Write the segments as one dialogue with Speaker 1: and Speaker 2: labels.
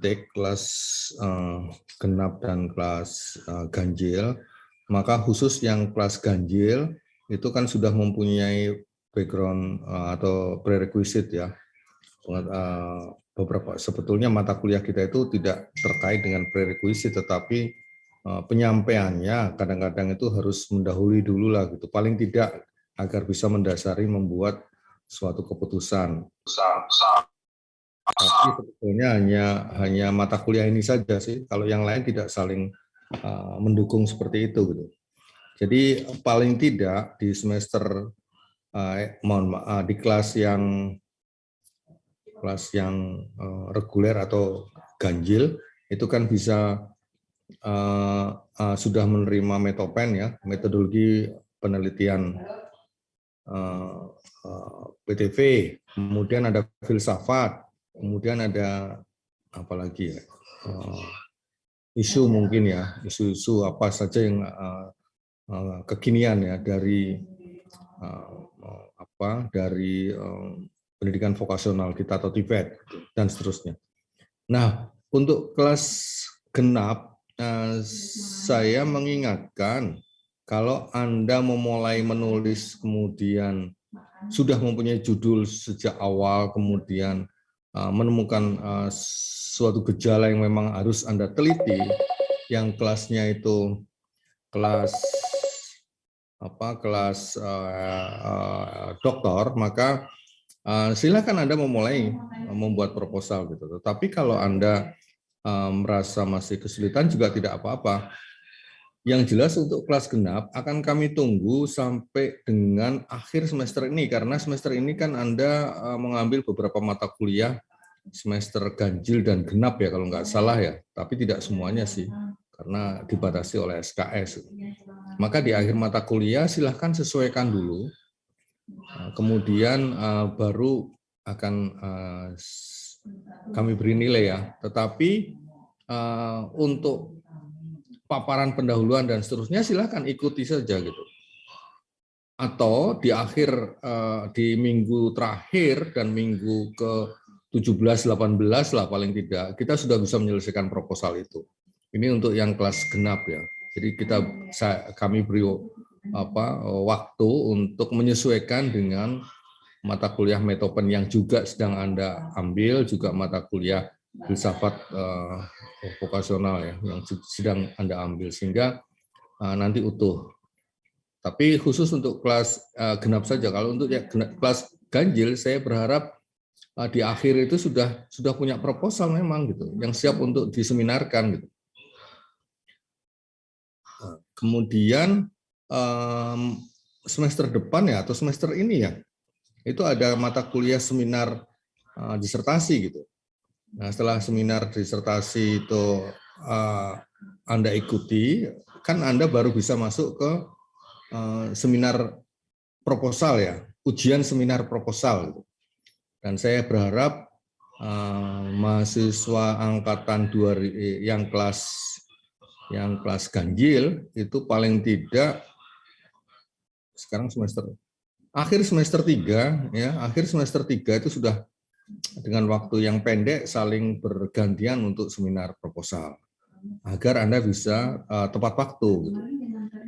Speaker 1: praktik kelas genap dan kelas ganjil, maka khusus yang kelas ganjil itu kan sudah mempunyai background atau prerequisite ya. Beberapa sebetulnya mata kuliah kita itu tidak terkait dengan prerequisite, tetapi penyampaiannya kadang-kadang itu harus mendahului dulu lah gitu, paling tidak agar bisa mendasari membuat suatu keputusan. Tapi sebetulnya hanya mata kuliah ini saja sih, kalau yang lain tidak saling mendukung seperti itu gitu. Jadi paling tidak di semester di kelas yang reguler atau ganjil itu kan bisa sudah menerima metopen ya, metodologi penelitian PTV, kemudian ada filsafat, kemudian ada apa lagi ya, isu mungkin ya, isu-isu apa saja yang kekinian ya dari dari pendidikan vokasional kita atau TVET dan seterusnya. Nah, untuk kelas genap saya mengingatkan kalau Anda memulai menulis kemudian sudah mempunyai judul sejak awal, kemudian menemukan suatu gejala yang memang harus Anda teliti, yang kelasnya itu kelas doktor, maka silakan Anda memulai membuat proposal gitu. Tetapi kalau Anda merasa masih kesulitan juga tidak apa-apa. Yang jelas untuk kelas genap akan kami tunggu sampai dengan akhir semester ini, karena semester ini kan Anda mengambil beberapa mata kuliah semester ganjil dan genap ya kalau nggak salah ya, tapi tidak semuanya sih, karena dibatasi oleh SKS. Maka di akhir mata kuliah silahkan sesuaikan dulu, kemudian baru akan kami beri nilai ya. Tetapi untuk paparan pendahuluan dan seterusnya silahkan ikuti saja gitu. Atau di akhir di minggu terakhir dan minggu ke 17-18 lah paling tidak kita sudah bisa menyelesaikan proposal itu. Ini untuk yang kelas genap ya. Jadi kami beri waktu untuk menyesuaikan dengan mata kuliah metopen yang juga sedang Anda ambil, juga mata kuliah filsafat vokasional ya yang sedang Anda ambil, sehingga nanti utuh. Tapi khusus untuk kelas genap saja. Kalau untuk kelas ganjil, saya berharap di akhir itu sudah punya proposal memang gitu, yang siap untuk diseminarkan gitu. Kemudian semester depan ya atau semester ini ya, itu ada mata kuliah seminar disertasi gitu. Nah, setelah seminar disertasi itu Anda ikuti, kan Anda baru bisa masuk ke seminar proposal ya, ujian seminar proposal gitu. Dan saya berharap mahasiswa angkatan 2 yang kelas ganjil itu paling tidak sekarang akhir semester 3 ya, akhir semester 3 itu sudah dengan waktu yang pendek saling bergantian untuk seminar proposal agar Anda bisa tepat waktu gitu.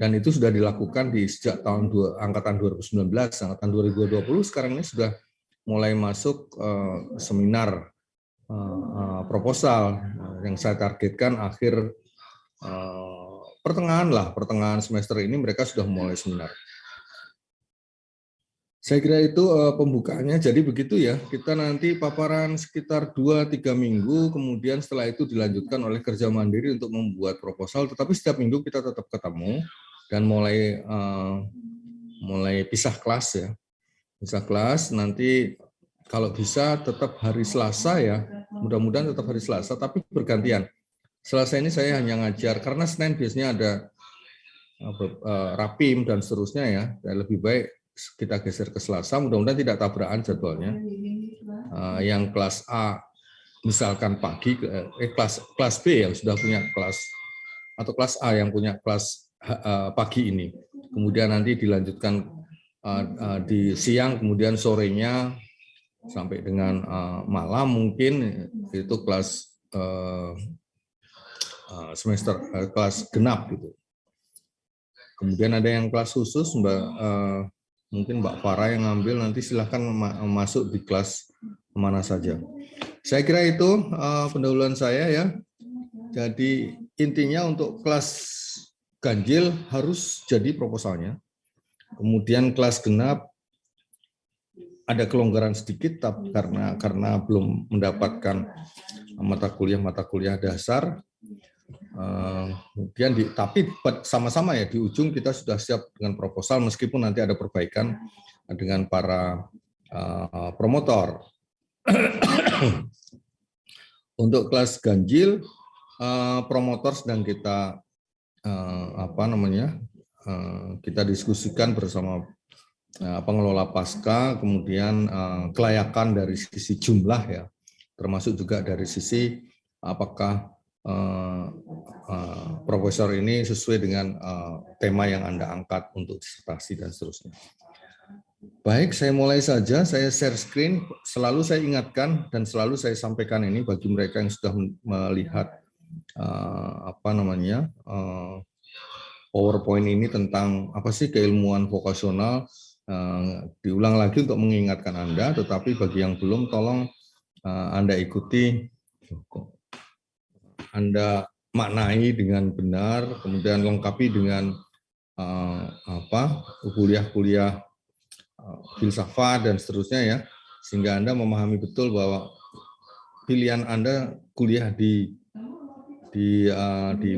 Speaker 1: Dan itu sudah dilakukan sejak tahun angkatan 2019, angkatan 2020 sekarang ini sudah mulai masuk seminar proposal yang saya targetkan akhir pertengahan semester ini mereka sudah mulai seminar. Saya kira itu pembukaannya. Jadi begitu ya, kita nanti paparan sekitar 2-3 minggu, kemudian setelah itu dilanjutkan oleh kerja mandiri untuk membuat proposal, tetapi setiap minggu kita tetap ketemu dan mulai pisah kelas ya. Pisah kelas nanti kalau bisa tetap hari Selasa ya, mudah-mudahan tetap hari Selasa, tapi bergantian. Selasa ini saya hanya ngajar, karena Senin biasanya ada rapim dan seterusnya ya, lebih baik kita geser ke Selasa, mudah-mudahan tidak tabrakan jadwalnya. Yang kelas A misalkan pagi, kelas B yang sudah punya kelas, atau kelas A yang punya kelas pagi ini, kemudian nanti dilanjutkan di siang, kemudian sorenya sampai dengan malam mungkin itu kelas semester kelas genap gitu. Kemudian ada yang kelas khusus, mungkin Mbak Farah yang ngambil, nanti silahkan masuk di kelas mana saja. Saya kira itu pendahuluan saya ya. Jadi intinya untuk kelas ganjil harus jadi proposalnya. Kemudian kelas genap ada kelonggaran sedikit karena belum mendapatkan mata kuliah dasar. Kemudian tapi sama-sama ya di ujung kita sudah siap dengan proposal meskipun nanti ada perbaikan dengan para promotor. Untuk kelas ganjil promotor sedang kita kita diskusikan bersama pengelola pasca, kemudian kelayakan dari sisi jumlah ya, termasuk juga dari sisi apakah profesor ini sesuai dengan tema yang Anda angkat untuk disertasi dan seterusnya. Baik, saya mulai saja, saya share screen. Selalu saya ingatkan dan selalu saya sampaikan ini bagi mereka yang sudah melihat PowerPoint ini tentang apa sih keilmuan vokasional. Diulang lagi untuk mengingatkan Anda, tetapi bagi yang belum, tolong Anda ikuti, Anda maknai dengan benar, kemudian lengkapi dengan kuliah-kuliah filsafat dan seterusnya ya, sehingga Anda memahami betul bahwa pilihan Anda kuliah di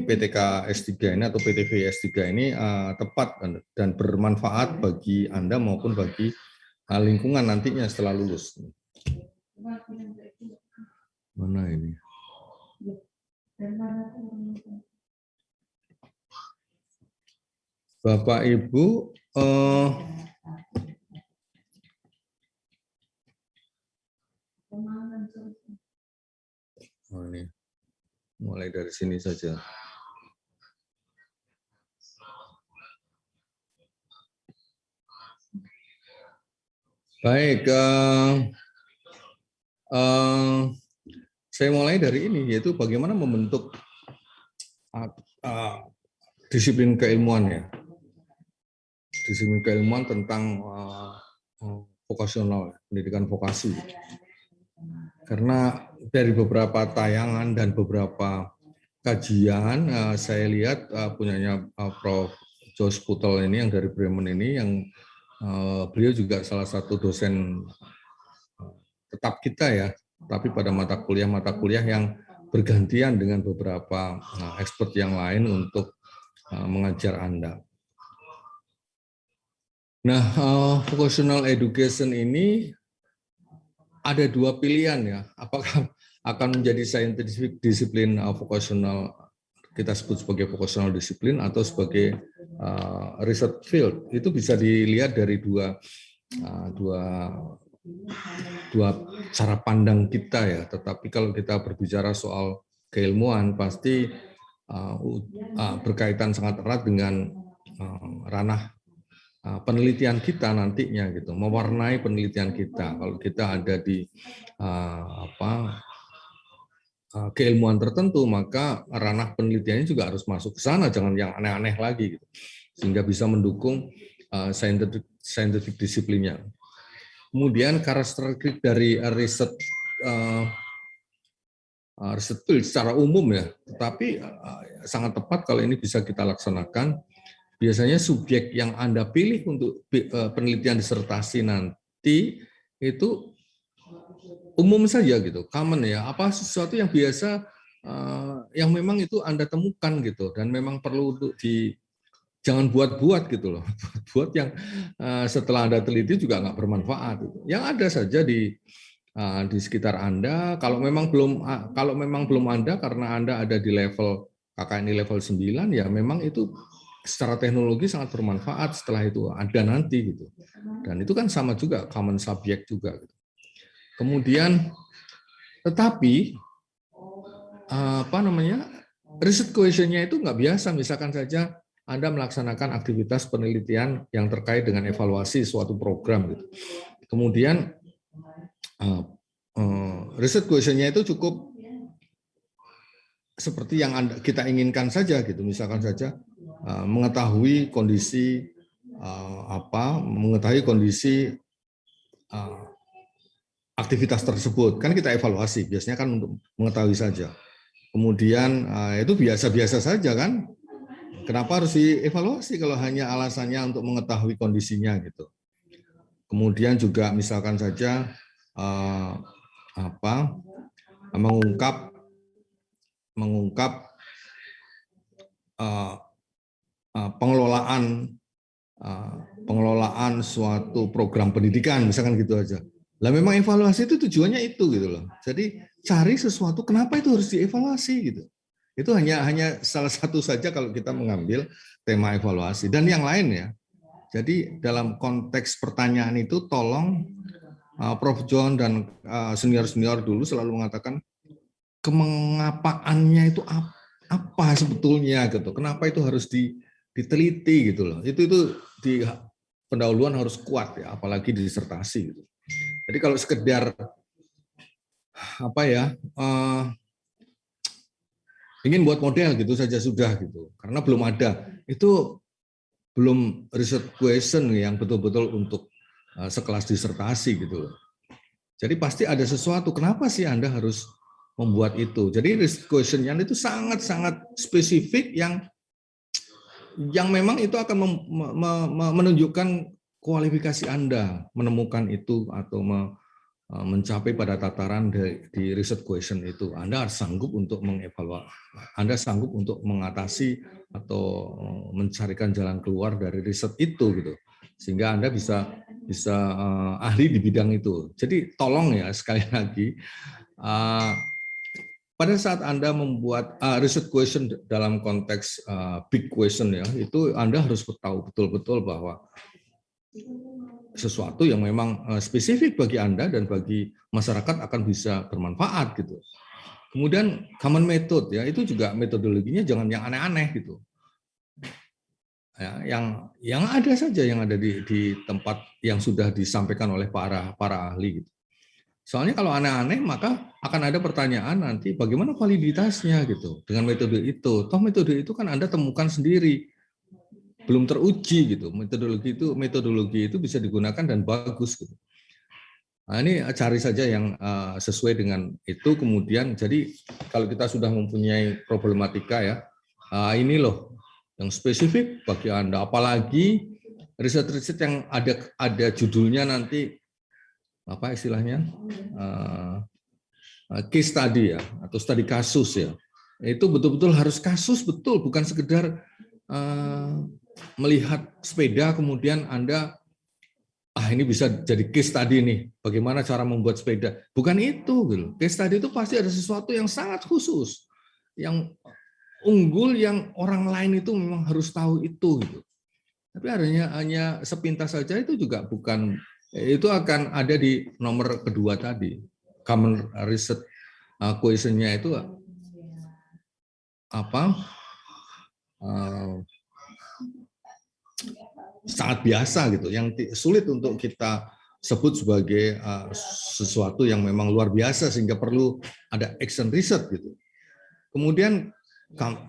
Speaker 1: PTK S3 ini atau PTV S3 ini tepat dan bermanfaat bagi Anda maupun bagi lingkungan nantinya setelah lulus. Mana ini? Bapak Ibu, ini mulai dari sini saja. Baik, saya mulai dari ini, yaitu bagaimana membentuk disiplin keilmuan ya. Disiplin keilmuan tentang vokasional, pendidikan vokasi. Karena dari beberapa tayangan dan beberapa kajian, saya lihat punyanya Prof. Jos Putel ini yang dari Bremen ini, yang beliau juga salah satu dosen tetap kita ya, tapi pada mata kuliah yang bergantian dengan beberapa expert yang lain untuk mengajar Anda. Nah, vocational education ini ada dua pilihan ya, apakah akan menjadi scientific disiplin vocational, kita sebut sebagai vocational disiplin, atau sebagai research field. Itu bisa dilihat dari dua cara pandang kita ya. Tetapi kalau kita berbicara soal keilmuan, pasti berkaitan sangat erat dengan ranah penelitian kita nantinya gitu, mewarnai penelitian kita. Kalau kita ada di keilmuan tertentu, maka ranah penelitiannya juga harus masuk ke sana, jangan yang aneh-aneh lagi gitu, sehingga bisa mendukung scientific disiplinnya. Kemudian karakteristik dari riset field secara umum ya, tetapi sangat tepat kalau ini bisa kita laksanakan. Biasanya subjek yang Anda pilih untuk penelitian disertasi nanti itu umum saja gitu, common ya, apa sesuatu yang biasa yang memang itu Anda temukan gitu, dan memang perlu untuk jangan buat-buat gitu loh, buat yang setelah Anda teliti juga nggak bermanfaat. Gitu. Yang ada saja di sekitar Anda, kalau memang belum ada karena Anda ada di level KKNI level 9, ya memang itu secara teknologi sangat bermanfaat setelah itu ada nanti gitu. Dan itu kan sama juga common subject juga gitu. Kemudian tetapi riset question-nya itu nggak biasa. Misalkan saja Anda melaksanakan aktivitas penelitian yang terkait dengan evaluasi suatu program gitu. Kemudian riset question-nya itu cukup seperti yang kita inginkan saja gitu. Misalkan saja mengetahui kondisi mengetahui kondisi aktivitas tersebut, kan kita evaluasi biasanya kan untuk mengetahui saja. Kemudian itu biasa-biasa saja kan. Kenapa harus dievaluasi kalau hanya alasannya untuk mengetahui kondisinya gitu. Kemudian juga misalkan saja mengungkap pengelolaan suatu program pendidikan, misalkan gitu aja. Lah memang evaluasi itu tujuannya itu gitu loh. Jadi cari sesuatu kenapa itu harus dievaluasi gitu. Itu hanya salah satu saja kalau kita mengambil tema evaluasi dan yang lain ya. Jadi dalam konteks pertanyaan itu tolong Prof John dan senior-senior dulu selalu mengatakan kemengapaannya itu apa sebetulnya gitu. Kenapa itu harus diteliti gitu loh. Itu di pendahuluan harus kuat ya, apalagi di disertasi gitu. Jadi kalau sekedar ingin buat model gitu saja sudah gitu, karena belum ada. Itu belum research question yang betul-betul untuk sekelas disertasi gitu loh. Jadi pasti ada sesuatu. Kenapa sih Anda harus membuat itu? Jadi research question-nya itu sangat-sangat spesifik yang memang itu akan menunjukkan kualifikasi Anda menemukan itu atau mencapai pada tataran di research question itu. Anda harus sanggup untuk mengevaluasi, Anda sanggup untuk mengatasi atau mencarikan jalan keluar dari riset itu gitu. Sehingga Anda bisa ahli di bidang itu. Jadi tolong ya sekali lagi pada saat Anda membuat research question dalam konteks big question ya, itu Anda harus tahu betul-betul bahwa sesuatu yang memang spesifik bagi Anda dan bagi masyarakat akan bisa bermanfaat gitu. Kemudian common method ya, itu juga metodologinya jangan yang aneh-aneh gitu. Ya, yang ada saja yang ada di tempat yang sudah disampaikan oleh para ahli gitu. Soalnya kalau aneh-aneh maka akan ada pertanyaan nanti bagaimana validitasnya gitu dengan metode itu. Toh metode itu kan Anda temukan sendiri, belum teruji gitu. Metodologi itu bisa digunakan dan bagus gitu. Nah, ini cari saja yang sesuai dengan itu. Kemudian jadi kalau kita sudah mempunyai problematika ya, ini loh yang spesifik bagi Anda. Apalagi riset-riset yang ada judulnya nanti apa istilahnya case study ya atau studi kasus ya. Itu betul-betul harus kasus betul, bukan sekedar melihat sepeda kemudian Anda ini bisa jadi case study nih, bagaimana cara membuat sepeda. Bukan itu, gitu. Case study itu pasti ada sesuatu yang sangat khusus, yang unggul, yang orang lain itu memang harus tahu itu. Gitu. Tapi hanya sepintas saja itu juga bukan, itu akan ada di nomor kedua tadi. Common research question-nya itu apa? Sangat biasa gitu, yang sulit untuk kita sebut sebagai sesuatu yang memang luar biasa sehingga perlu ada action research gitu. Kemudian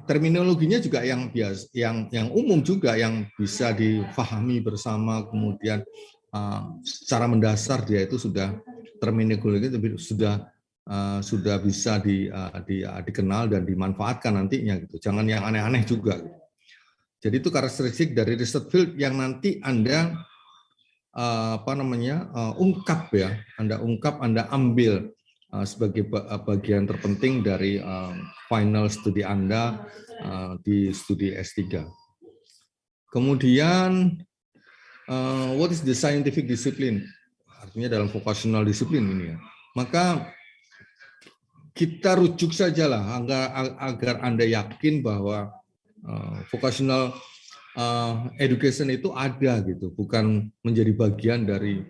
Speaker 1: terminologinya juga yang biasa, yang umum juga yang bisa difahami bersama. Kemudian secara mendasar dia itu sudah terminologi sudah bisa dikenal dan dimanfaatkan nantinya gitu. Jangan yang aneh-aneh juga. Gitu. Jadi itu karakteristik dari research field yang nanti Anda ungkap ya, Anda ambil sebagai bagian terpenting dari final studi Anda di studi S3. Kemudian what is the scientific discipline? Artinya dalam vocational discipline ini ya. Maka kita rujuk sajalah agar Anda yakin bahwa vocational education itu ada gitu, bukan menjadi bagian dari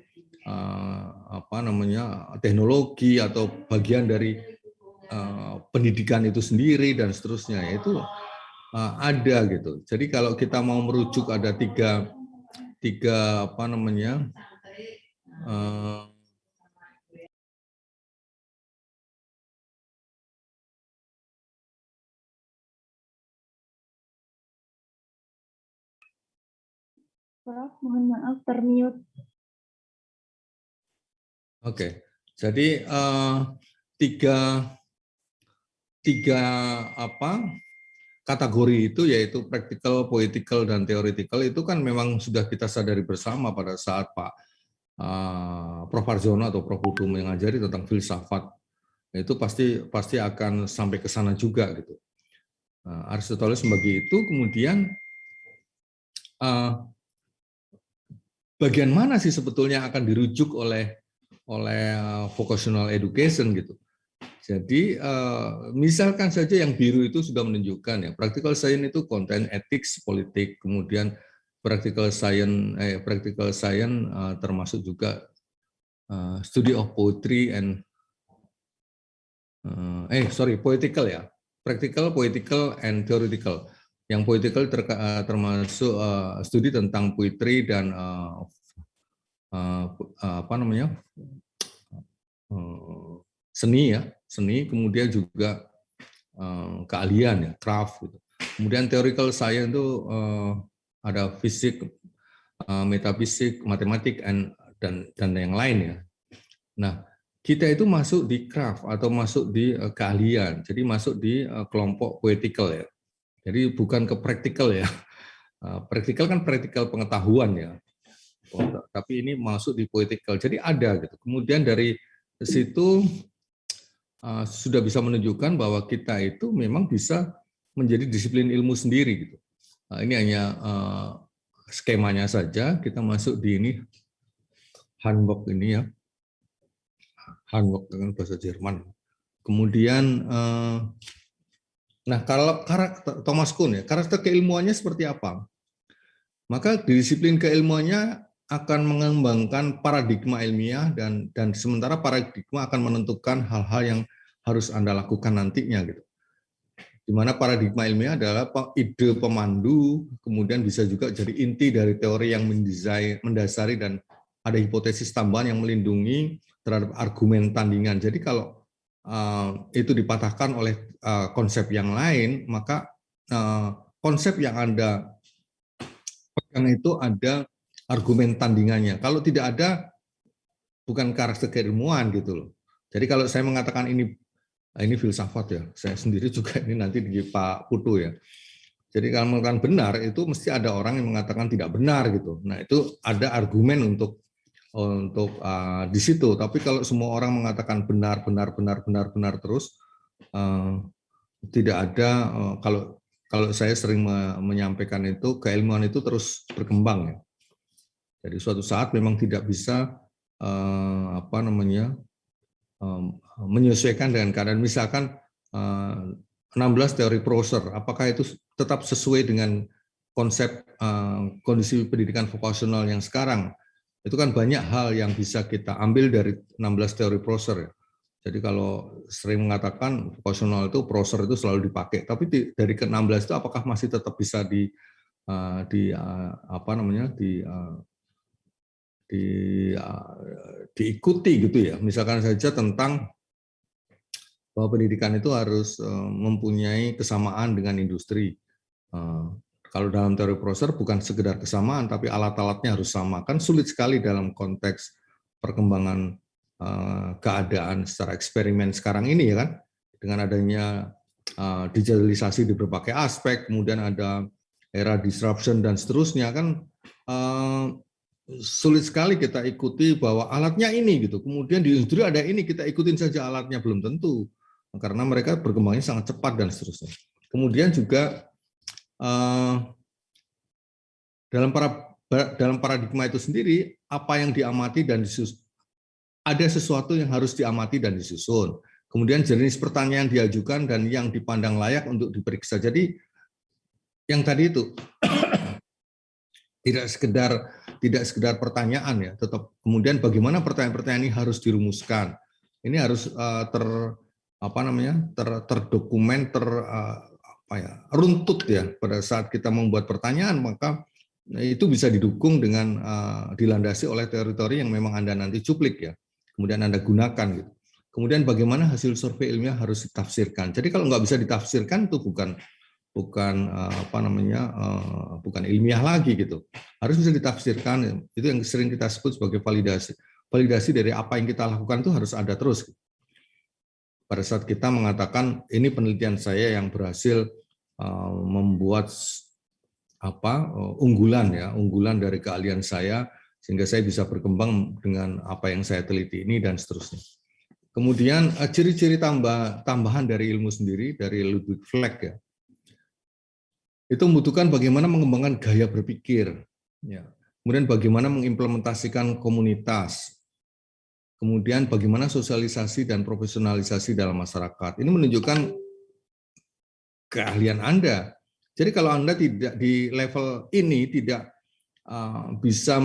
Speaker 1: teknologi atau bagian dari pendidikan itu sendiri dan seterusnya. Itu ada gitu. Jadi kalau kita mau merujuk ada tiga
Speaker 2: Prof, mohon maaf termute.
Speaker 1: Oke, jadi tiga kategori itu, yaitu practical, political, dan theoretical, itu kan memang sudah kita sadari bersama pada saat Pak Prof. Arjono atau Prof. Putu mengajari tentang filsafat. Itu pasti akan sampai ke sana juga gitu. Aristoteles membagi itu, kemudian bagian mana sih sebetulnya akan dirujuk oleh vocational education gitu. Jadi misalkan saja yang biru itu sudah menunjukkan ya, practical science itu content ethics, politik, kemudian practical science termasuk juga study of poetry and political ya, practical, political, and theoretical. Yang political termasuk studi tentang poetry dan seni ya, seni, kemudian juga keahlian ya, craft gitu. Kemudian theoretical science itu ada fisik, metafisik, matematik, dan yang lain ya. Nah, kita itu masuk di craft atau masuk di keahlian, jadi masuk di kelompok poetical ya. Jadi bukan ke praktikal ya. Praktikal kan praktikal pengetahuan ya. Tapi ini masuk di poetical. Jadi ada gitu. Kemudian dari situ sudah bisa menunjukkan bahwa kita itu memang bisa menjadi disiplin ilmu sendiri gitu. Ini hanya skemanya saja. Kita masuk di ini Handbook ini ya, Handbook dengan bahasa Jerman. Kemudian, nah kalau karakter Thomas Kuhn ya, karakter keilmuannya seperti apa? Maka disiplin keilmuannya akan mengembangkan paradigma ilmiah dan sementara paradigma akan menentukan hal-hal yang harus Anda lakukan nantinya gitu. Di mana paradigma ilmiah adalah ide pemandu, kemudian bisa juga jadi inti dari teori yang mendasari dan ada hipotesis tambahan yang melindungi terhadap argumen tandingan. Jadi kalau itu dipatahkan oleh konsep yang lain, maka konsep yang Anda pegang itu ada argumen tandingannya. Kalau tidak ada, bukan karakter keilmuan gitu loh. Jadi kalau saya mengatakan ini filsafat ya, saya sendiri juga ini nanti di Pak Putu ya. Jadi kalau mengatakan benar itu mesti ada orang yang mengatakan tidak benar gitu. Nah itu ada argumen untuk di situ. Tapi kalau semua orang mengatakan benar terus, tidak ada. Kalau saya sering menyampaikan itu, keilmuan itu terus berkembang ya. Jadi suatu saat memang tidak bisa menyesuaikan dengan keadaan. Misalkan 16 teori Prosser, apakah itu tetap sesuai dengan konsep kondisi pendidikan vokasional yang sekarang? Itu kan banyak hal yang bisa kita ambil dari 16 teori Prosser. Jadi kalau sering mengatakan vokasional itu Prosser itu selalu dipakai, tapi dari ke-16 itu apakah masih tetap bisa diikuti gitu ya. Misalkan saja tentang bahwa pendidikan itu harus mempunyai kesamaan dengan industri. Kalau dalam teori Prosser bukan sekedar kesamaan, tapi alat-alatnya harus sama. Kan sulit sekali dalam konteks perkembangan keadaan secara eksperimen sekarang ini ya kan, dengan adanya digitalisasi di berbagai aspek, kemudian ada era disruption dan seterusnya kan, sulit sekali kita ikuti bahwa alatnya ini gitu. Kemudian di industri ada ini, kita ikutin saja alatnya, belum tentu. Karena mereka berkembangnya sangat cepat dan seterusnya. Kemudian juga dalam paradigma itu sendiri, apa yang diamati dan disusun, ada sesuatu yang harus diamati dan disusun. Kemudian jenis pertanyaan diajukan dan yang dipandang layak untuk diperiksa. Jadi yang tadi itu tidak sekedar pertanyaan ya, tetap kemudian bagaimana pertanyaan-pertanyaan ini harus dirumuskan. Ini harus terdokumen, runtut ya pada saat kita membuat pertanyaan, maka itu bisa didukung dengan dilandasi oleh teori-teori yang memang Anda nanti cuplik ya, kemudian Anda gunakan gitu. Kemudian bagaimana hasil survei ilmiah harus ditafsirkan. Jadi kalau nggak bisa ditafsirkan itu bukan ilmiah lagi gitu. Harus bisa ditafsirkan. Itu yang sering kita sebut sebagai validasi. Validasi dari apa yang kita lakukan itu harus ada terus. Pada saat kita mengatakan ini penelitian saya yang berhasil membuat unggulan dari keahlian saya sehingga saya bisa berkembang dengan apa yang saya teliti ini dan seterusnya. Kemudian ciri-ciri tambahan dari ilmu sendiri dari Ludwig Fleck ya. Itu membutuhkan bagaimana mengembangkan gaya berpikir, ya. Kemudian bagaimana mengimplementasikan komunitas, kemudian bagaimana sosialisasi dan profesionalisasi dalam masyarakat. Ini menunjukkan keahlian Anda. Jadi kalau Anda tidak di level ini tidak bisa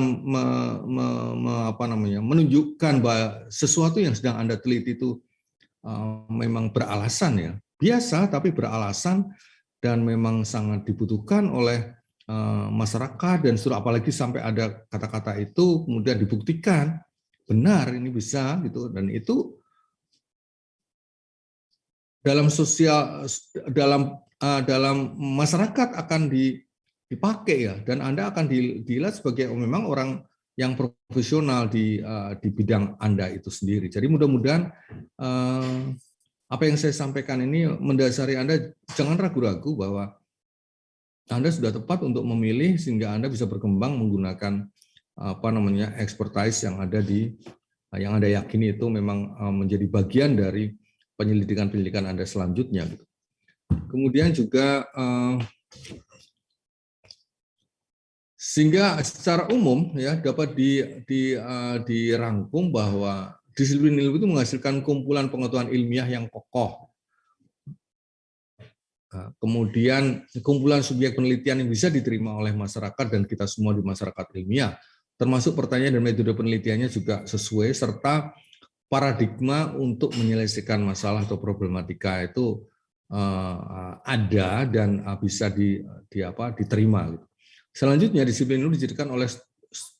Speaker 1: menunjukkan bahwa sesuatu yang sedang Anda teliti itu memang beralasan ya, biasa tapi beralasan dan memang sangat dibutuhkan oleh masyarakat dan seluruh, apalagi sampai ada kata-kata itu kemudian dibuktikan benar ini bisa gitu, dan itu dalam sosial dalam masyarakat akan dipakai ya, dan Anda akan dilihat sebagai memang orang yang profesional di bidang Anda itu sendiri. Jadi mudah-mudahan apa yang saya sampaikan ini mendasari Anda, jangan ragu-ragu bahwa Anda sudah tepat untuk memilih sehingga Anda bisa berkembang menggunakan expertise yang ada yang Anda yakini itu memang menjadi bagian dari penyelidikan Anda selanjutnya. Kemudian juga sehingga secara umum ya dapat dirangkum bahwa disiplin ilmu itu menghasilkan kumpulan pengetahuan ilmiah yang kokoh. Kemudian kumpulan subjek penelitian yang bisa diterima oleh masyarakat dan kita semua di masyarakat ilmiah, termasuk pertanyaan dan metode penelitiannya juga sesuai, serta paradigma untuk menyelesaikan masalah atau problematika itu ada dan bisa diterima. Selanjutnya, disiplin itu dijadikan oleh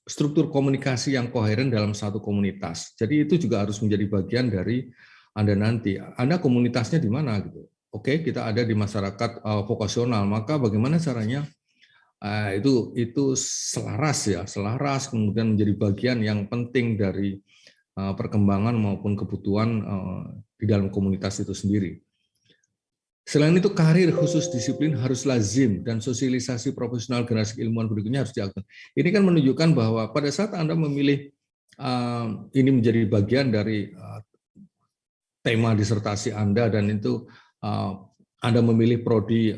Speaker 1: struktur komunikasi yang koheren dalam satu komunitas. Jadi itu juga harus menjadi bagian dari Anda nanti. Anda komunitasnya di mana gitu? Oke, kita ada di masyarakat vokasional, maka bagaimana caranya itu selaras, kemudian menjadi bagian yang penting dari perkembangan maupun kebutuhan di dalam komunitas itu sendiri. Selain itu, karir khusus disiplin harus lazim dan sosialisasi profesional generasi ilmuwan berikutnya harus dilakukan. Ini kan menunjukkan bahwa pada saat Anda memilih ini menjadi bagian dari tema disertasi Anda dan itu Anda memilih prodi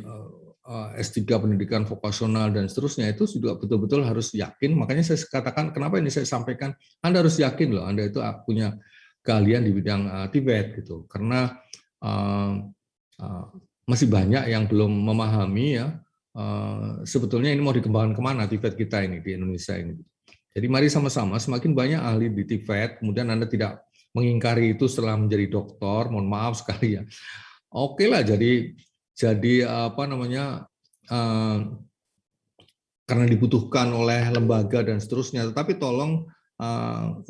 Speaker 1: S3 pendidikan vokasional dan seterusnya, itu juga betul-betul harus yakin. Makanya saya katakan kenapa ini saya sampaikan, Anda harus yakin loh Anda itu punya keahlian di bidang TVET gitu, karena masih banyak yang belum memahami ya sebetulnya ini mau dikembangkan kemana TVET kita ini di Indonesia ini. Jadi mari sama-sama, semakin banyak ahli di TVET, kemudian Anda tidak mengingkari itu setelah menjadi doktor, mohon maaf sekali ya. Oke lah, jadi karena dibutuhkan oleh lembaga dan seterusnya, tetapi tolong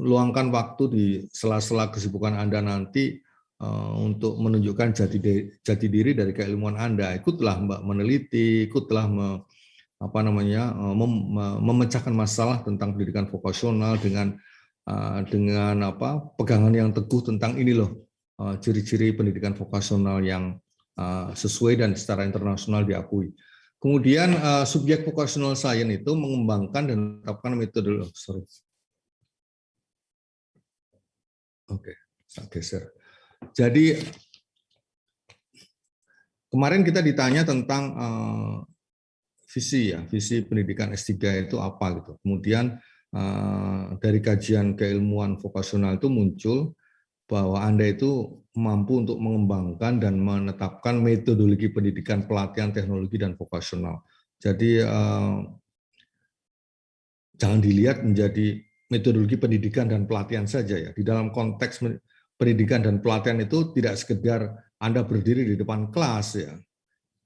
Speaker 1: luangkan waktu di sela-sela kesibukan Anda nanti untuk menunjukkan jati diri dari keilmuan Anda. Ikutlah meneliti, ikutlah memecahkan masalah tentang pendidikan vokasional dengan pegangan yang teguh tentang ini loh ciri-ciri pendidikan vokasional yang sesuai dan secara internasional diakui. Kemudian subjek vocational science itu mengembangkan dan menerapkan metode. Oke, saya geser. Jadi kemarin kita ditanya tentang visi pendidikan S3 itu apa gitu. Kemudian dari kajian keilmuan vokasional itu muncul bahwa Anda itu mampu untuk mengembangkan dan menetapkan metodologi pendidikan, pelatihan, teknologi, dan vokasional. Jadi jangan dilihat menjadi metodologi pendidikan dan pelatihan saja ya. Di dalam konteks pendidikan dan pelatihan itu tidak sekedar Anda berdiri di depan kelas ya.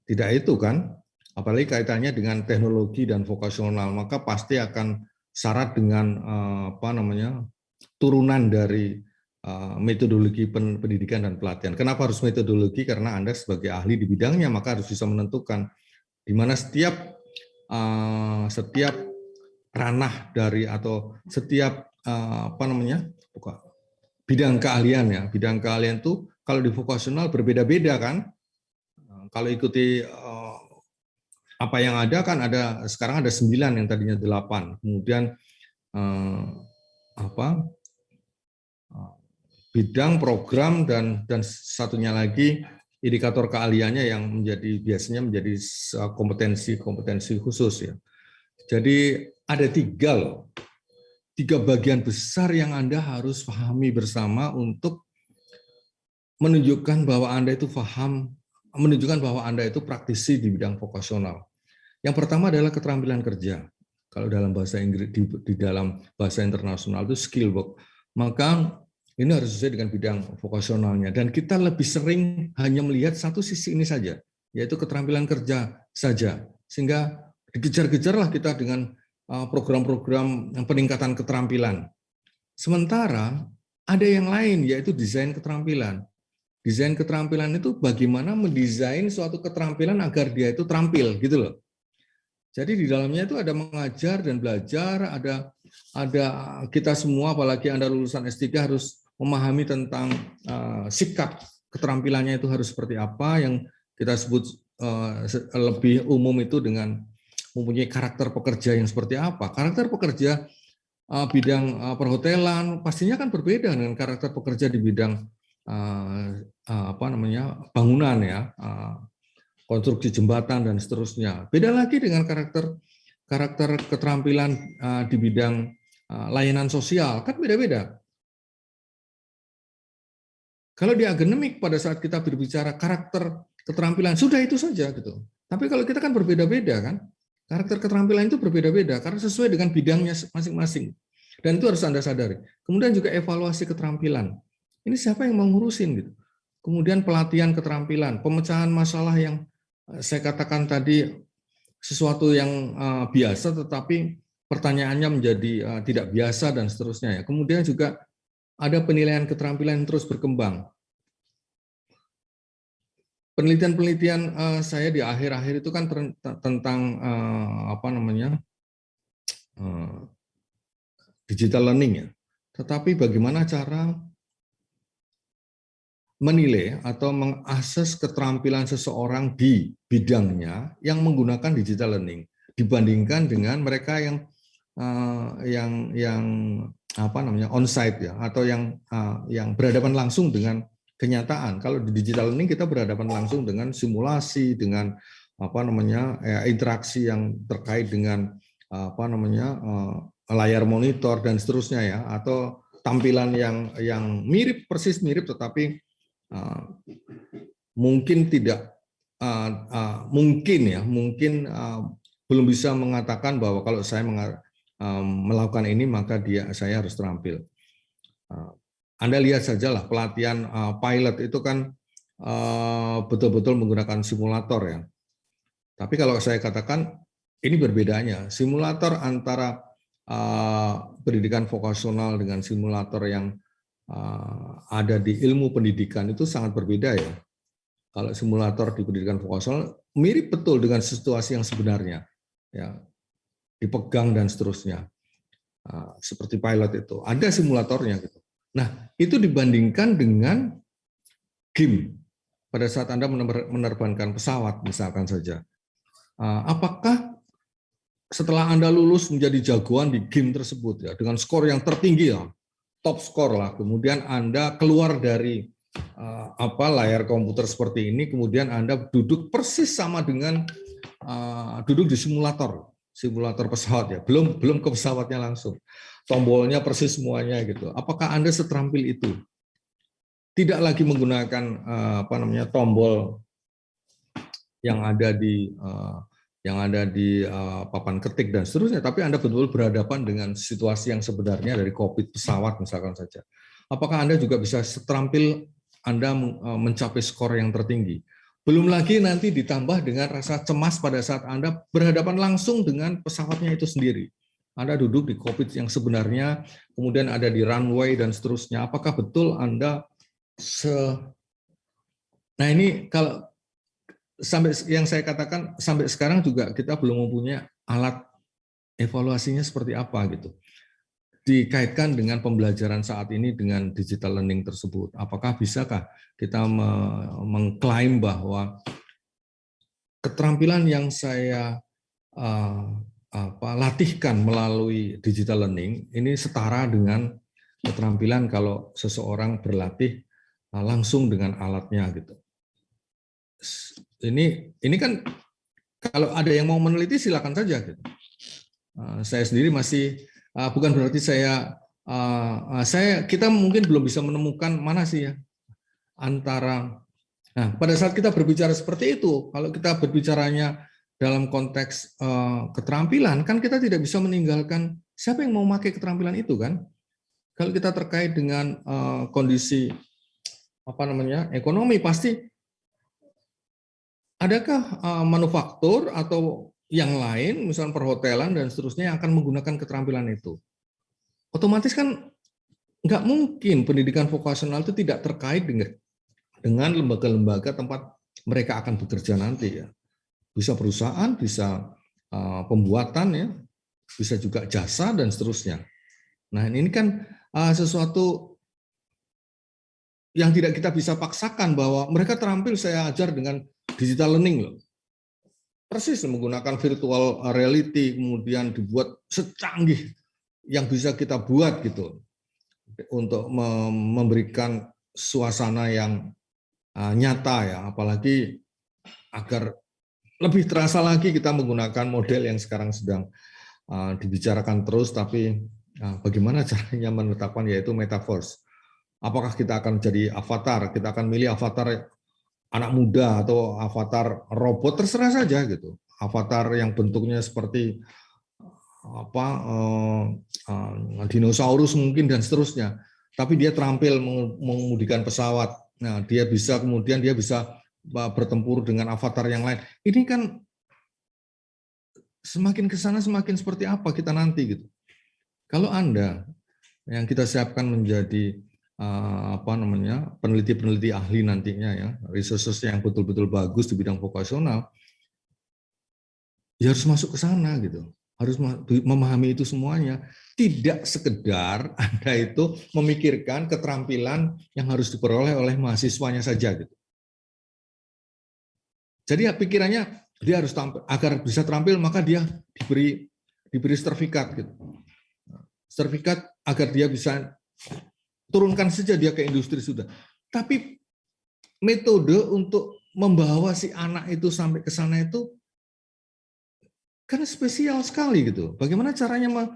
Speaker 1: Tidak itu kan, apalagi kaitannya dengan teknologi dan vokasional, maka pasti akan syarat dengan turunan dari metodologi pendidikan dan pelatihan. Kenapa harus metodologi? Karena Anda sebagai ahli di bidangnya, maka harus bisa menentukan di mana setiap ranah dari atau setiap bidang keahlian ya, bidang keahlian itu kalau di vokasional berbeda-beda kan. Kalau ikuti apa yang ada kan sekarang ada 9 yang tadinya 8. Kemudian bidang, program dan satunya lagi indikator keahliannya yang biasanya menjadi kompetensi khusus ya. Jadi ada 3 bagian besar yang Anda harus pahami bersama untuk menunjukkan bahwa Anda itu menunjukkan bahwa Anda itu praktisi di bidang vokasional. Yang pertama adalah keterampilan kerja. Kalau dalam bahasa Inggris di dalam bahasa internasional itu skill work. Maka ini harus sesuai dengan bidang vokasionalnya. Dan kita lebih sering hanya melihat satu sisi ini saja, yaitu keterampilan kerja saja. Sehingga dikejar-kejarlah kita dengan program-program peningkatan keterampilan. Sementara ada yang lain, yaitu desain keterampilan. Desain keterampilan itu bagaimana mendesain suatu keterampilan agar dia itu terampil, gitu loh. Jadi di dalamnya itu ada mengajar dan belajar, ada kita semua, apalagi Anda lulusan S3 harus memahami tentang sikap keterampilannya itu harus seperti apa, yang kita sebut lebih umum itu dengan mempunyai karakter pekerja yang seperti apa. Karakter pekerja bidang perhotelan pastinya kan berbeda dengan karakter pekerja di bidang bangunan ya, konstruksi jembatan dan seterusnya. Beda lagi dengan karakter keterampilan di bidang layanan sosial, kan beda-beda. Kalau di akademik pada saat kita berbicara karakter keterampilan, sudah itu saja gitu. Tapi kalau kita kan berbeda-beda kan, karakter keterampilan itu berbeda-beda karena sesuai dengan bidangnya masing-masing. Dan itu harus Anda sadari. Kemudian juga evaluasi keterampilan. Ini siapa yang mau ngurusin gitu. Kemudian pelatihan keterampilan, pemecahan masalah yang saya katakan tadi sesuatu yang biasa tetapi pertanyaannya menjadi tidak biasa dan seterusnya ya. Kemudian juga ada penilaian keterampilan yang terus berkembang. Penelitian-penelitian saya di akhir-akhir itu kan tentang digital learning ya. Tetapi bagaimana cara menilai atau mengakses keterampilan seseorang di bidangnya yang menggunakan digital learning dibandingkan dengan mereka yang onsite ya, atau yang berhadapan langsung dengan kenyataan. Kalau di digital learning kita berhadapan langsung dengan simulasi, dengan interaksi yang terkait dengan layar monitor dan seterusnya ya, atau tampilan yang persis mirip tetapi mungkin tidak mungkin belum bisa mengatakan bahwa kalau saya melakukan ini maka saya harus terampil. Anda lihat sajalah pelatihan pilot itu kan betul-betul menggunakan simulator ya. Tapi kalau saya katakan ini berbedanya. Simulator antara pendidikan vokasional dengan simulator yang ada di ilmu pendidikan itu sangat berbeda ya. Kalau simulator di pendidikan vokasional mirip betul dengan situasi yang sebenarnya, ya, dipegang dan seterusnya. Seperti pilot itu ada simulatornya gitu. Nah itu dibandingkan dengan game pada saat Anda menerbangkan pesawat misalkan saja. Apakah setelah Anda lulus menjadi jagoan di game tersebut ya dengan skor yang tertinggi ya, top skor lah, kemudian Anda keluar dari layar komputer seperti ini, kemudian Anda duduk persis sama dengan duduk di simulator pesawat ya, belum ke pesawatnya langsung, tombolnya persis semuanya gitu. Apakah Anda seterampil itu? Tidak lagi menggunakan tombol yang ada di papan ketik dan seterusnya, tapi Anda betul-betul berhadapan dengan situasi yang sebenarnya dari kokpit pesawat misalkan saja. Apakah Anda juga bisa seterampil Anda mencapai skor yang tertinggi? Belum lagi nanti ditambah dengan rasa cemas pada saat Anda berhadapan langsung dengan pesawatnya itu sendiri. Anda duduk di kokpit yang sebenarnya, kemudian ada di runway dan seterusnya. Apakah betul Anda Nah ini sampai yang saya katakan sampai sekarang juga kita belum mempunyai alat evaluasinya seperti apa gitu. Dikaitkan dengan pembelajaran saat ini dengan digital learning tersebut. Apakah bisakah kita mengklaim bahwa keterampilan yang saya latihkan melalui digital learning ini setara dengan keterampilan kalau seseorang berlatih langsung dengan alatnya gitu. Ini kan kalau ada yang mau meneliti silakan saja gitu. Saya sendiri masih bukan berarti kita mungkin belum bisa menemukan mana sih ya antara. Nah, pada saat kita berbicara seperti itu, kalau kita berbicaranya dalam konteks keterampilan, kan kita tidak bisa meninggalkan siapa yang mau pakai keterampilan itu kan. Kalau kita terkait dengan kondisi ekonomi, pasti adakah manufaktur atau yang lain, misalnya perhotelan dan seterusnya yang akan menggunakan keterampilan itu. Otomatis kan nggak mungkin pendidikan vokasional itu tidak terkait dengan lembaga-lembaga tempat mereka akan bekerja nanti ya. Bisa perusahaan, bisa pembuatan ya, bisa juga jasa dan seterusnya. Nah ini kan sesuatu yang tidak kita bisa paksakan bahwa mereka terampil saya ajar dengan digital learning loh. Persis menggunakan virtual reality kemudian dibuat secanggih yang bisa kita buat gitu untuk memberikan suasana yang nyata ya, apalagi agar lebih terasa lagi kita menggunakan model yang sekarang sedang dibicarakan terus, tapi bagaimana caranya menetapkan yaitu metaverse. Apakah kita akan jadi avatar, kita akan milih avatar anak muda atau avatar robot, terserah saja gitu. Avatar yang bentuknya seperti dinosaurus mungkin dan seterusnya. Tapi dia terampil mengemudikan pesawat. Nah, dia bisa bertempur dengan avatar yang lain. Ini kan semakin ke sana semakin seperti apa kita nanti gitu. Kalau Anda yang kita siapkan menjadi peneliti-peneliti ahli nantinya ya, resources yang betul-betul bagus di bidang vokasional, ya harus masuk ke sana gitu. Harus memahami itu semuanya. Tidak sekedar Anda itu memikirkan keterampilan yang harus diperoleh oleh mahasiswanya saja gitu. Jadi ya pikirannya dia harus tampil, agar bisa terampil maka dia diberi sertifikat gitu. Sertifikat agar dia bisa turunkan saja dia ke industri sudah. Tapi metode untuk membawa si anak itu sampai ke sana itu karena spesial sekali gitu. Bagaimana caranya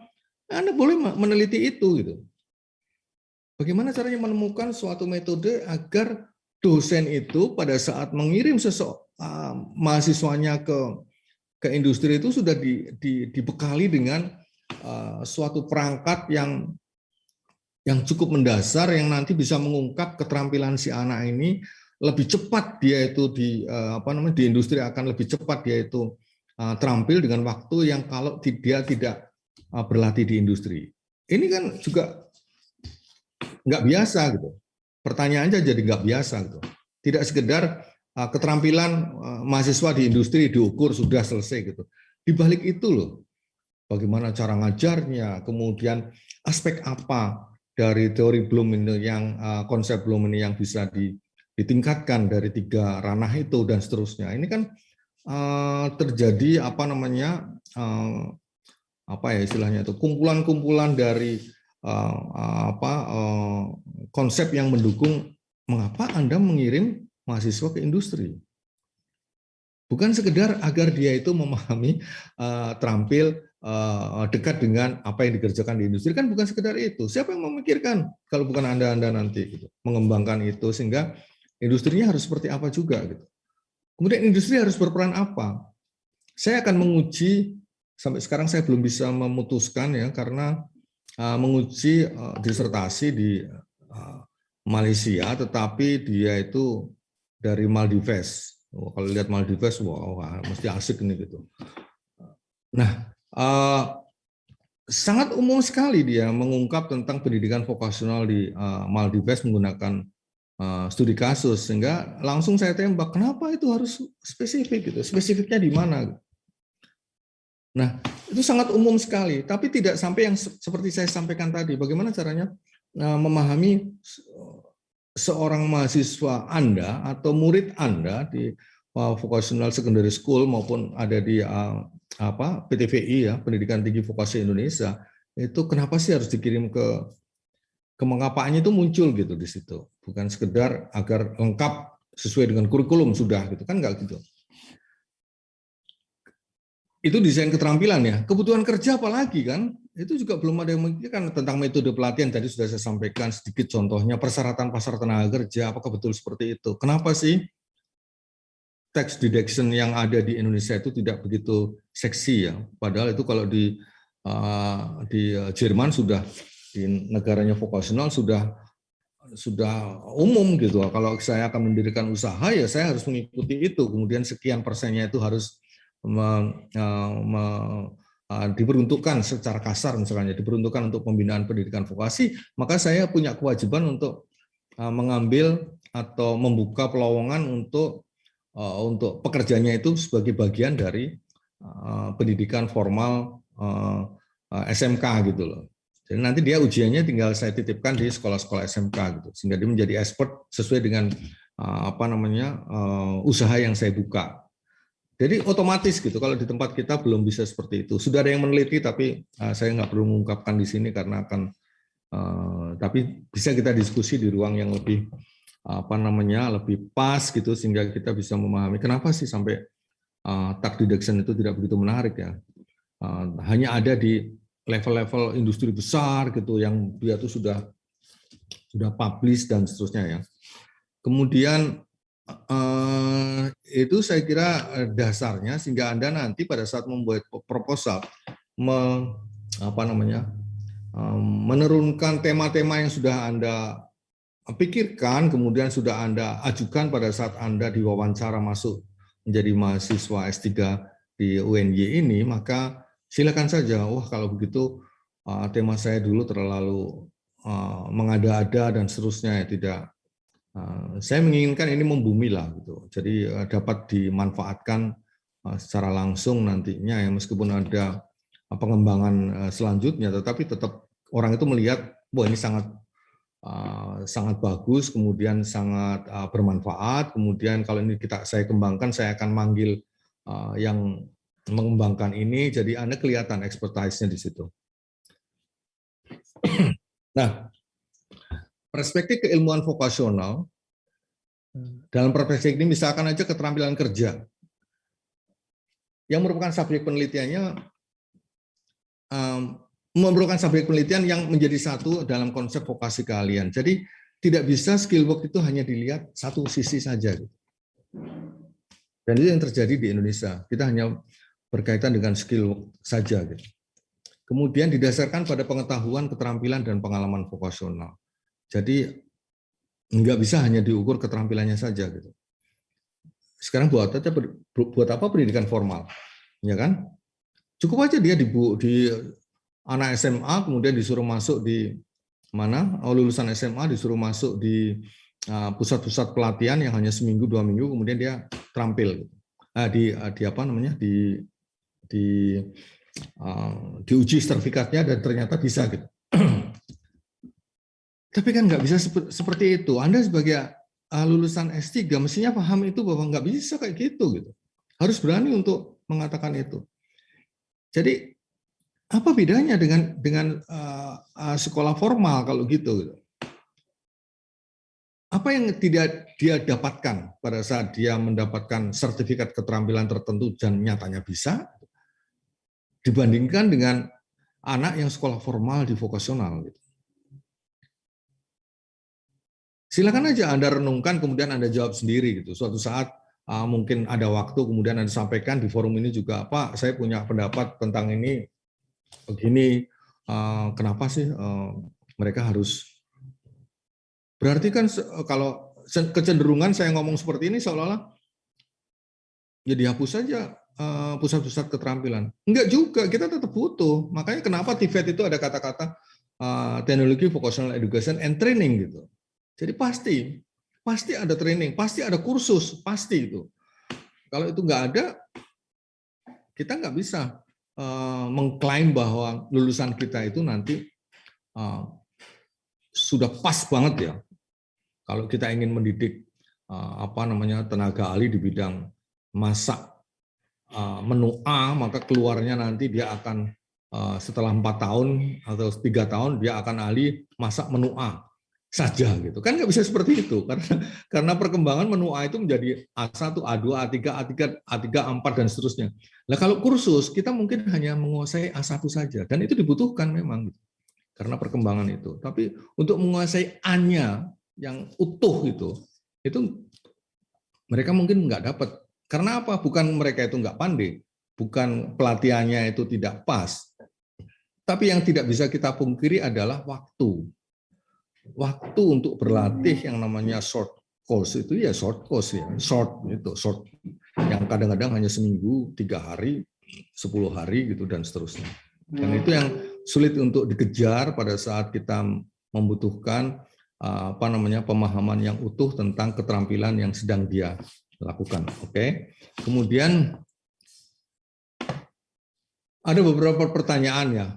Speaker 1: Anda boleh meneliti itu gitu. Bagaimana caranya menemukan suatu metode agar dosen itu pada saat mengirim mahasiswanya ke industri itu sudah dibekali dengan suatu perangkat yang cukup mendasar yang nanti bisa mengungkap keterampilan si anak ini lebih cepat dia itu di industri akan lebih cepat dia itu terampil dengan waktu yang kalau dia tidak berlatih di industri. Ini kan juga nggak biasa gitu. Pertanyaannya jadi nggak biasa gitu. Tidak sekedar keterampilan mahasiswa di industri diukur sudah selesai gitu. Di balik itu loh, bagaimana cara ngajarnya, kemudian aspek apa dari teori Bloom ini yang konsep Bloom ini yang bisa ditingkatkan dari 3 ranah itu dan seterusnya. Ini kan terjadi istilahnya itu kumpulan-kumpulan dari konsep yang mendukung mengapa Anda mengirim mahasiswa ke industri. Bukan sekedar agar dia itu memahami terampil dekat dengan apa yang dikerjakan di industri, kan bukan sekedar itu. Siapa yang memikirkan kalau bukan Anda nanti gitu, mengembangkan itu sehingga industrinya harus seperti apa juga gitu. Kemudian industri harus berperan apa? Saya akan menguji, sampai sekarang saya belum bisa memutuskan ya karena menguji disertasi di Malaysia, tetapi dia itu dari Maldives. Kalau lihat Maldives, wah mesti asik ini gitu. Nah, sangat umum sekali dia mengungkap tentang pendidikan vokasional di Maldives menggunakan studi kasus, sehingga langsung saya tembak, kenapa itu harus spesifik gitu, spesifiknya di mana? Nah, itu sangat umum sekali, tapi tidak sampai yang seperti saya sampaikan tadi. Bagaimana caranya memahami seorang mahasiswa Anda atau murid Anda di vocational secondary school maupun ada di PTVI ya, Pendidikan Tinggi Vokasi Indonesia, itu kenapa sih harus dikirim ke kemengapaannya itu muncul gitu di situ, bukan sekedar agar lengkap sesuai dengan kurikulum sudah gitu kan, nggak gitu. Itu desain keterampilan ya, kebutuhan kerja apalagi kan, itu juga belum ada yang memikirkan tentang metode pelatihan. Tadi sudah saya sampaikan sedikit contohnya, persyaratan pasar tenaga kerja, apakah betul seperti itu? Kenapa sih tax deduction yang ada di Indonesia itu tidak begitu seksi ya? Padahal itu kalau di Jerman sudah, di negaranya vocational sudah umum gitu. Kalau saya akan mendirikan usaha ya saya harus mengikuti itu. Kemudian sekian persennya itu harus diperuntukkan secara kasar, misalnya diperuntukkan untuk pembinaan pendidikan vokasi, maka saya punya kewajiban untuk mengambil atau membuka pelowongan untuk pekerjanya itu sebagai bagian dari pendidikan formal SMK gitu loh. Jadi nanti dia ujiannya tinggal saya titipkan di sekolah-sekolah SMK gitu, sehingga dia menjadi expert sesuai dengan usaha yang saya buka. Jadi otomatis gitu, kalau di tempat kita belum bisa seperti itu. Sudah ada yang meneliti, tapi saya nggak perlu mengungkapkan di sini karena akan, tapi bisa kita diskusi di ruang yang lebih lebih pas gitu, sehingga kita bisa memahami kenapa sih sampai tax deduction itu tidak begitu menarik ya. Hanya ada di level-level industri besar gitu, yang dia tuh sudah publish dan seterusnya ya. Kemudian itu saya kira dasarnya, sehingga Anda nanti pada saat membuat proposal menurunkan tema-tema yang sudah Anda pikirkan, kemudian sudah Anda ajukan pada saat Anda diwawancara masuk menjadi mahasiswa S3 di UNY ini, maka silakan saja, wah kalau begitu tema saya dulu terlalu mengada-ada dan seterusnya ya, tidak. Saya menginginkan ini membumi lah gitu, jadi dapat dimanfaatkan secara langsung nantinya ya, meskipun ada pengembangan selanjutnya, tetapi tetap orang itu melihat, wah ini sangat bagus, kemudian sangat bermanfaat, kemudian kalau ini saya kembangkan, saya akan manggil yang mengembangkan ini, jadi Anda kelihatan expertise-nya di situ. Nah, perspektif keilmuan vokasional, dalam perspektif ini misalkan aja keterampilan kerja, yang merupakan subjek penelitiannya, memerlukan subjek penelitian yang menjadi satu dalam konsep vokasi keahlian. Jadi tidak bisa skill work itu hanya dilihat satu sisi saja. Dan itu yang terjadi di Indonesia. Kita hanya berkaitan dengan skill work saja. Kemudian didasarkan pada pengetahuan, keterampilan, dan pengalaman vokasional. Jadi nggak bisa hanya diukur keterampilannya saja. Sekarang buat apa pendidikan formal? Ya kan? Cukup aja dia di anak SMA, kemudian disuruh masuk di mana, lulusan SMA disuruh masuk di pusat-pusat pelatihan yang hanya seminggu 2 minggu, kemudian dia terampil diuji sertifikatnya dan ternyata bisa gitu. Tapi kan nggak bisa seperti itu. Anda sebagai lulusan S3 mestinya paham itu, bahwa nggak bisa kayak gitu. Harus berani untuk mengatakan itu. Jadi apa bedanya dengan sekolah formal kalau gitu? Apa yang tidak dia dapatkan pada saat dia mendapatkan sertifikat keterampilan tertentu dan nyatanya bisa, dibandingkan dengan anak yang sekolah formal di vokasional? Silakan aja Anda renungkan, kemudian Anda jawab sendiri gitu. Suatu saat mungkin ada waktu, kemudian Anda sampaikan di forum ini juga, Pak, saya punya pendapat tentang ini, begini, kenapa sih mereka harus, berarti kan kalau kecenderungan saya ngomong seperti ini seolah-olah ya dihapus saja pusat-pusat keterampilan. Enggak juga, kita tetap butuh. Makanya kenapa TVET itu ada kata-kata teknologi vocational education and training gitu. Jadi pasti pasti ada training, pasti ada kursus, pasti itu. Kalau itu nggak ada, kita nggak bisa mengklaim bahwa lulusan kita itu nanti sudah pas banget ya. Kalau kita ingin mendidik tenaga ahli di bidang masak menu A, maka keluarnya nanti dia akan setelah 4 tahun atau 3 tahun dia akan ahli masak menu A saja gitu. Kan nggak bisa seperti itu karena perkembangan menu A itu menjadi A1, A2, A3, A3, A3, A4 dan seterusnya. Nah, kalau kursus kita mungkin hanya menguasai A1 saja dan itu dibutuhkan memang karena perkembangan itu. Tapi untuk menguasai A-nya yang utuh itu mereka mungkin nggak dapat. Karena apa? Bukan mereka itu nggak pandai, bukan pelatihannya itu tidak pas. Tapi yang tidak bisa kita pungkiri adalah waktu. Waktu untuk berlatih yang namanya short course itu ya short course ya, short yang kadang-kadang hanya seminggu, 3 hari, 10 hari gitu dan seterusnya. Dan itu yang sulit untuk dikejar pada saat kita membutuhkan pemahaman yang utuh tentang keterampilan yang sedang dia lakukan. Oke. Kemudian ada beberapa pertanyaan ya.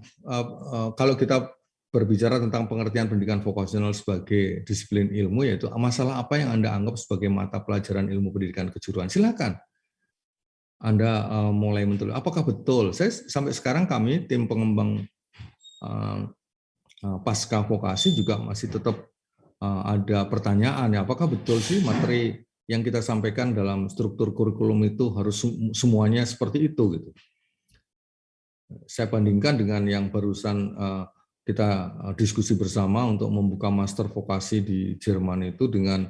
Speaker 1: Kalau kita berbicara tentang pengertian pendidikan vokasional sebagai disiplin ilmu, yaitu masalah apa yang Anda anggap sebagai mata pelajaran ilmu pendidikan kejuruan. Silakan Anda mulai menulis. Apakah betul? Saya sampai sekarang kami tim pengembang pasca vokasi juga masih tetap ada pertanyaan ya. Apakah betul sih materi yang kita sampaikan dalam struktur kurikulum itu harus semuanya seperti itu gitu. Saya bandingkan dengan yang barusan kita diskusi bersama untuk membuka master vokasi di Jerman itu dengan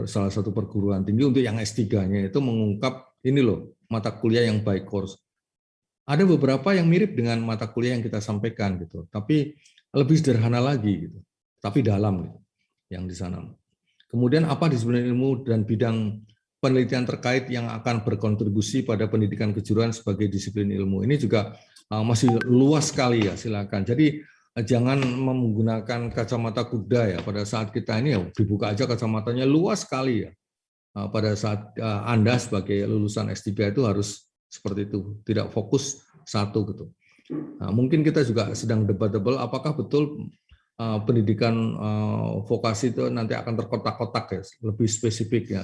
Speaker 1: salah satu perguruan tinggi untuk yang S3-nya itu mengungkap ini loh mata kuliah yang by course. Ada beberapa yang mirip dengan mata kuliah yang kita sampaikan gitu, tapi lebih sederhana lagi gitu, tapi dalam gitu, yang di sana. Kemudian apa disiplin ilmu dan bidang penelitian terkait yang akan berkontribusi pada pendidikan kejuruan sebagai disiplin ilmu. Ini juga masih luas sekali ya, silakan. Jadi jangan menggunakan kacamata kuda ya pada saat kita ini ya dibuka aja kacamatanya luas sekali ya. Pada saat Anda sebagai lulusan S3 itu harus seperti itu, tidak fokus satu gitu. Nah, mungkin kita juga sedang debatable apakah betul pendidikan vokasi itu nanti akan terkotak-kotak ya, lebih spesifik ya.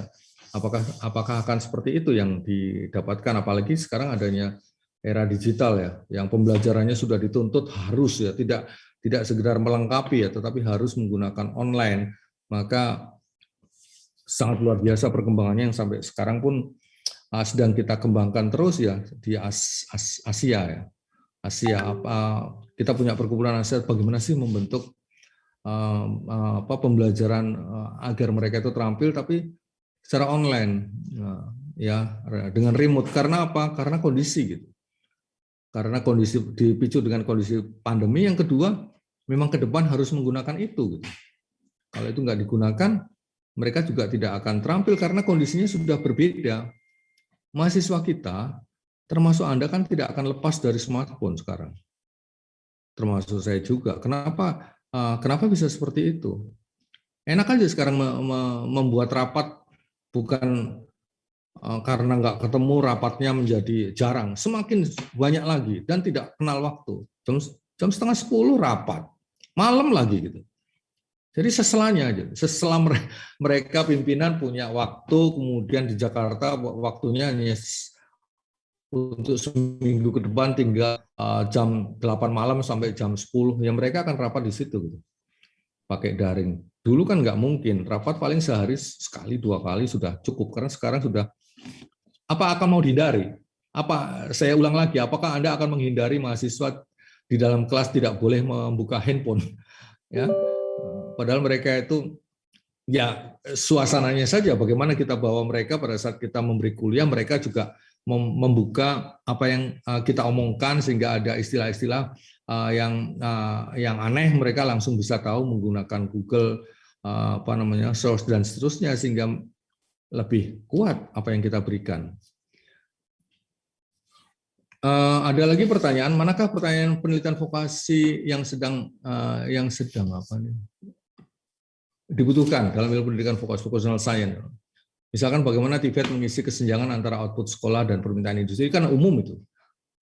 Speaker 1: Apakah akan seperti itu yang didapatkan, apalagi sekarang adanya era digital ya, yang pembelajarannya sudah dituntut harus ya, tidak sekedar melengkapi ya, tetapi harus menggunakan online. Maka sangat luar biasa perkembangannya yang sampai sekarang pun sedang kita kembangkan terus ya di Asia ya. Asia kita punya perkumpulan Asia bagaimana sih membentuk pembelajaran agar mereka itu terampil tapi secara online ya dengan remote. Karena apa? Karena kondisi gitu. Karena kondisi dipicu dengan kondisi pandemi. Yang kedua, memang ke depan harus menggunakan itu gitu. Kalau itu nggak digunakan, mereka juga tidak akan terampil karena kondisinya sudah berbeda. Mahasiswa kita, termasuk Anda kan tidak akan lepas dari smartphone sekarang. Termasuk saya juga. Kenapa bisa seperti itu? Enak aja sekarang membuat rapat bukan karena nggak ketemu rapatnya menjadi jarang, semakin banyak lagi dan tidak kenal waktu. Jam setengah 10 rapat, malam lagi gitu. Jadi seselanya aja, setelah mereka pimpinan punya waktu, kemudian di Jakarta waktunya hanya untuk seminggu ke depan tinggal jam 8 malam sampai jam 10, ya mereka akan rapat di situ gitu. Pakai daring. Dulu kan nggak mungkin, rapat paling sehari sekali 2 kali sudah cukup, karena sekarang sudah, apa akan mau dihindari? Saya ulang lagi, apakah Anda akan menghindari mahasiswa di dalam kelas tidak boleh membuka handphone? Ya, padahal mereka itu, ya suasananya saja, bagaimana kita bawa mereka pada saat kita memberi kuliah, mereka juga membuka apa yang kita omongkan sehingga ada istilah-istilah yang aneh, mereka langsung bisa tahu menggunakan Google source dan seterusnya sehingga lebih kuat apa yang kita berikan. Ada lagi pertanyaan, manakah pertanyaan penelitian vokasi yang sedang apa nih? dibutuhkan dalam ilmu pendidikan vocational science. Misalkan bagaimana TVET mengisi kesenjangan antara output sekolah dan permintaan industri, kan umum itu.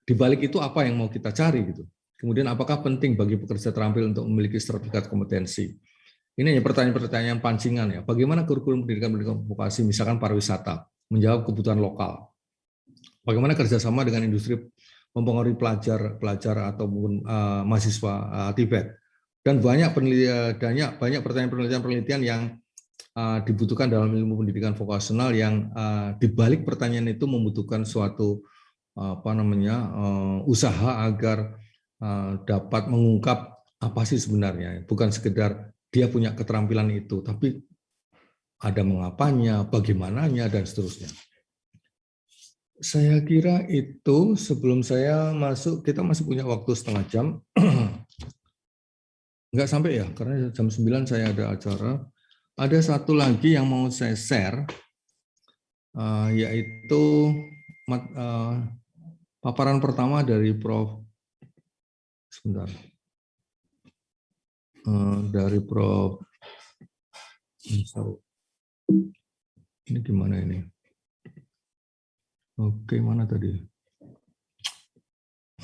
Speaker 1: Di balik itu apa yang mau kita cari gitu. Kemudian apakah penting bagi pekerja terampil untuk memiliki sertifikat kompetensi? Ini hanya pertanyaan-pertanyaan pancingan ya. Bagaimana kurikulum pendidikan vokasi, misalkan pariwisata, menjawab kebutuhan lokal? Bagaimana kerjasama dengan industri mempengaruhi pelajar ataupun mahasiswa TVET? Dan banyak penelitian yang dibutuhkan dalam ilmu pendidikan vokasional yang dibalik pertanyaan itu membutuhkan suatu usaha agar dapat mengungkap apa sih sebenarnya, bukan sekedar dia punya keterampilan itu, tapi ada mengapanya, bagaimananya, dan seterusnya. Saya kira itu. Sebelum saya masuk, kita masih punya waktu setengah jam. Enggak sampai ya, karena jam 9 saya ada acara. Ada satu lagi yang mau saya share, yaitu paparan pertama dari Prof. Sebentar. Dari Prof. Ini gimana ini? Oke, mana tadi?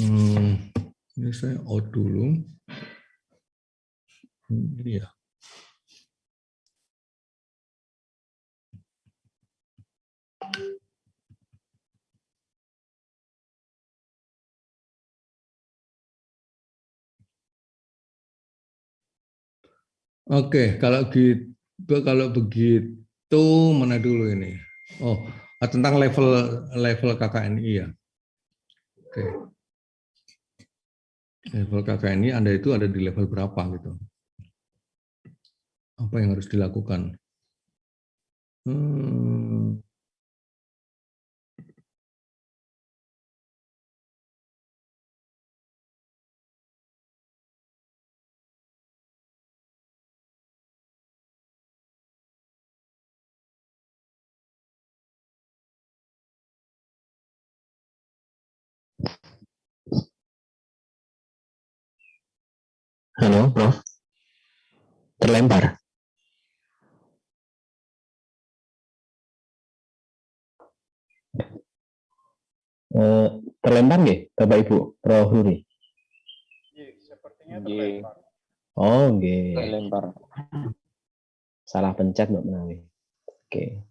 Speaker 1: Ini saya out dulu. Ini ya. Oke, kalau begitu mana dulu ini? Oh, tentang level KKNI ya. Oke. Level KKNI Anda itu ada di level berapa gitu? Apa yang harus dilakukan?
Speaker 3: Halo, Prof. Terlempar. Terlempar nggih, Bapak Ibu, Prof. Huri?
Speaker 4: Sepertinya terlempar.
Speaker 3: Oh, nggih.
Speaker 4: Terlempar.
Speaker 3: Salah pencet Mbak Menawi. Oke.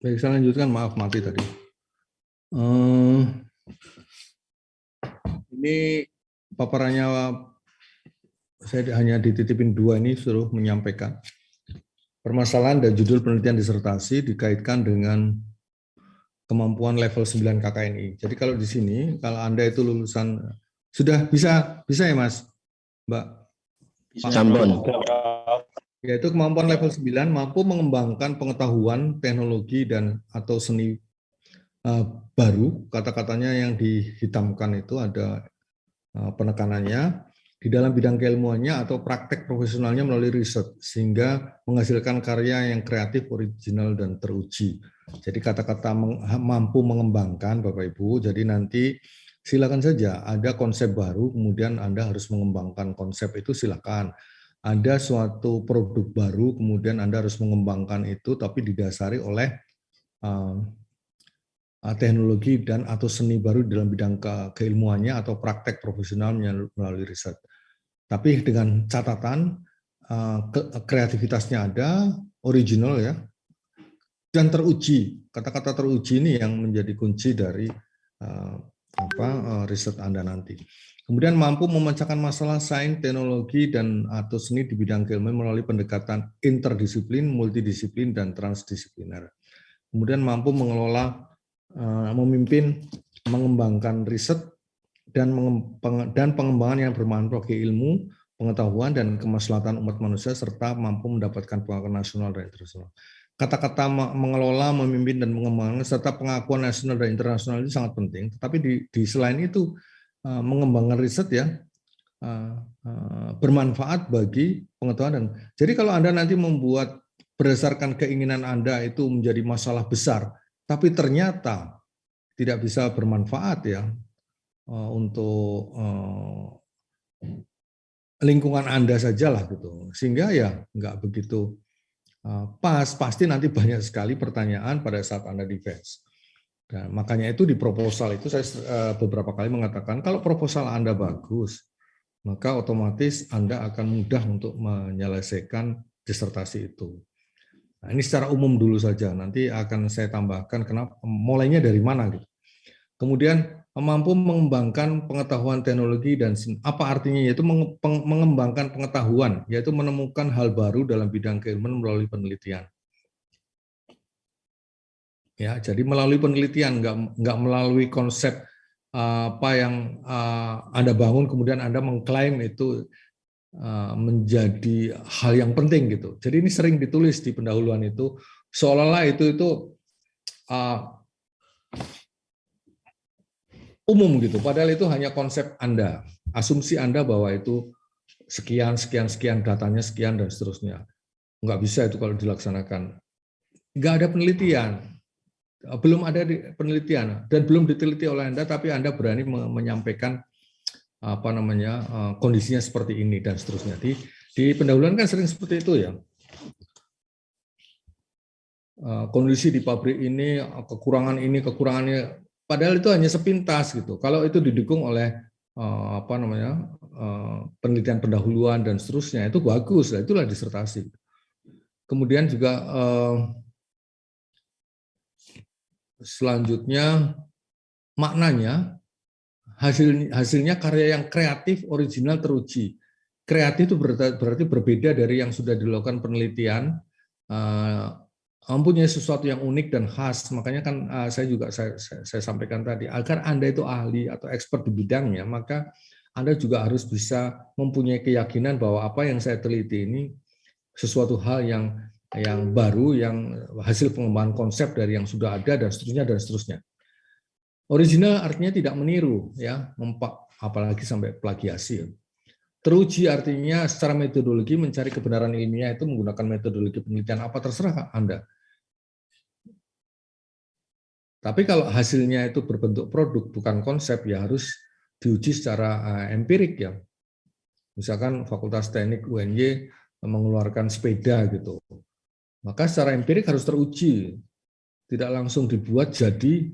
Speaker 1: Baik, saya lanjutkan. Maaf, mati tadi. Ini paparannya saya hanya dititipin dua ini, suruh menyampaikan. Permasalahan dan judul penelitian disertasi dikaitkan dengan kemampuan level 9 KKNI. Jadi kalau di sini, kalau Anda itu lulusan, sudah bisa ya Mas, Mbak?
Speaker 3: Cambon.
Speaker 1: Yaitu kemampuan level 9 mampu mengembangkan pengetahuan, teknologi, dan atau seni baru. Kata-katanya yang dihitamkan itu ada penekanannya di dalam bidang keilmuannya atau praktek profesionalnya melalui riset, sehingga menghasilkan karya yang kreatif, original, dan teruji. Jadi kata-kata mampu mengembangkan, Bapak Ibu, jadi nanti silakan saja, ada konsep baru, kemudian Anda harus mengembangkan konsep itu, silakan. Ada suatu produk baru, kemudian Anda harus mengembangkan itu, tapi didasari oleh teknologi dan atau seni baru dalam bidang keilmuannya atau praktek profesionalnya melalui riset. Tapi dengan catatan kreativitasnya ada, original ya, dan teruji. Kata-kata teruji ini yang menjadi kunci dari riset Anda nanti. Kemudian mampu memecahkan masalah sains, teknologi, dan atau seni di bidang keilmuan melalui pendekatan interdisiplin, multidisiplin, dan transdisipliner. Kemudian mampu mengelola, memimpin, mengembangkan riset, dan pengembangan yang bermanfaat bagi ilmu, pengetahuan, dan kemaslahatan umat manusia, serta mampu mendapatkan pengakuan nasional dan internasional. Kata-kata mengelola, memimpin, dan mengembangkan, serta pengakuan nasional dan internasional itu sangat penting. Tetapi di selain itu, mengembangkan riset ya, bermanfaat bagi pengetahuan. Dan jadi kalau Anda nanti membuat berdasarkan keinginan Anda itu menjadi masalah besar, tapi ternyata tidak bisa bermanfaat ya, untuk lingkungan Anda sajalah gitu, sehingga ya nggak begitu pasti nanti banyak sekali pertanyaan pada saat Anda defense. Dan makanya itu di proposal itu saya beberapa kali mengatakan kalau proposal Anda bagus, maka otomatis Anda akan mudah untuk menyelesaikan disertasi itu. Nah, ini secara umum dulu saja, nanti akan saya tambahkan kenapa mulainya dari mana gitu. Kemudian mampu mengembangkan pengetahuan teknologi dan apa artinya, yaitu mengembangkan pengetahuan, yaitu menemukan hal baru dalam bidang keilmuan melalui penelitian. Ya, jadi melalui penelitian, nggak melalui konsep apa yang Anda bangun kemudian Anda mengklaim itu menjadi hal yang penting gitu. Jadi ini sering ditulis di pendahuluan itu seolah-olah itu umum gitu, padahal itu hanya konsep Anda, asumsi Anda bahwa itu sekian, datanya sekian, dan seterusnya. Nggak bisa itu kalau dilaksanakan. Nggak ada penelitian, belum ada penelitian, dan belum diteliti oleh Anda, tapi Anda berani menyampaikan kondisinya seperti ini, dan seterusnya. Di pendahuluan kan sering seperti itu ya. Kondisi di pabrik ini, kekurangannya, padahal itu hanya sepintas gitu. Kalau itu didukung oleh penelitian pendahuluan dan seterusnya, itu bagus, itulah disertasi. Kemudian juga selanjutnya maknanya hasilnya karya yang kreatif, original, teruji. Kreatif itu berarti berbeda dari yang sudah dilakukan penelitian, mempunyai sesuatu yang unik dan khas. Makanya kan saya sampaikan tadi, agar Anda itu ahli atau expert di bidangnya, maka Anda juga harus bisa mempunyai keyakinan bahwa apa yang saya teliti ini sesuatu hal yang baru, yang hasil pengembangan konsep dari yang sudah ada, dan seterusnya. Original artinya tidak meniru, ya, apalagi sampai plagiasi. Teruji artinya secara metodologi mencari kebenaran ilmiah itu menggunakan metodologi penelitian apa terserah Anda. Tapi kalau hasilnya itu berbentuk produk bukan konsep, ya harus diuji secara empirik ya. Misalkan Fakultas Teknik UNY mengeluarkan sepeda gitu, maka secara empirik harus teruji, tidak langsung dibuat jadi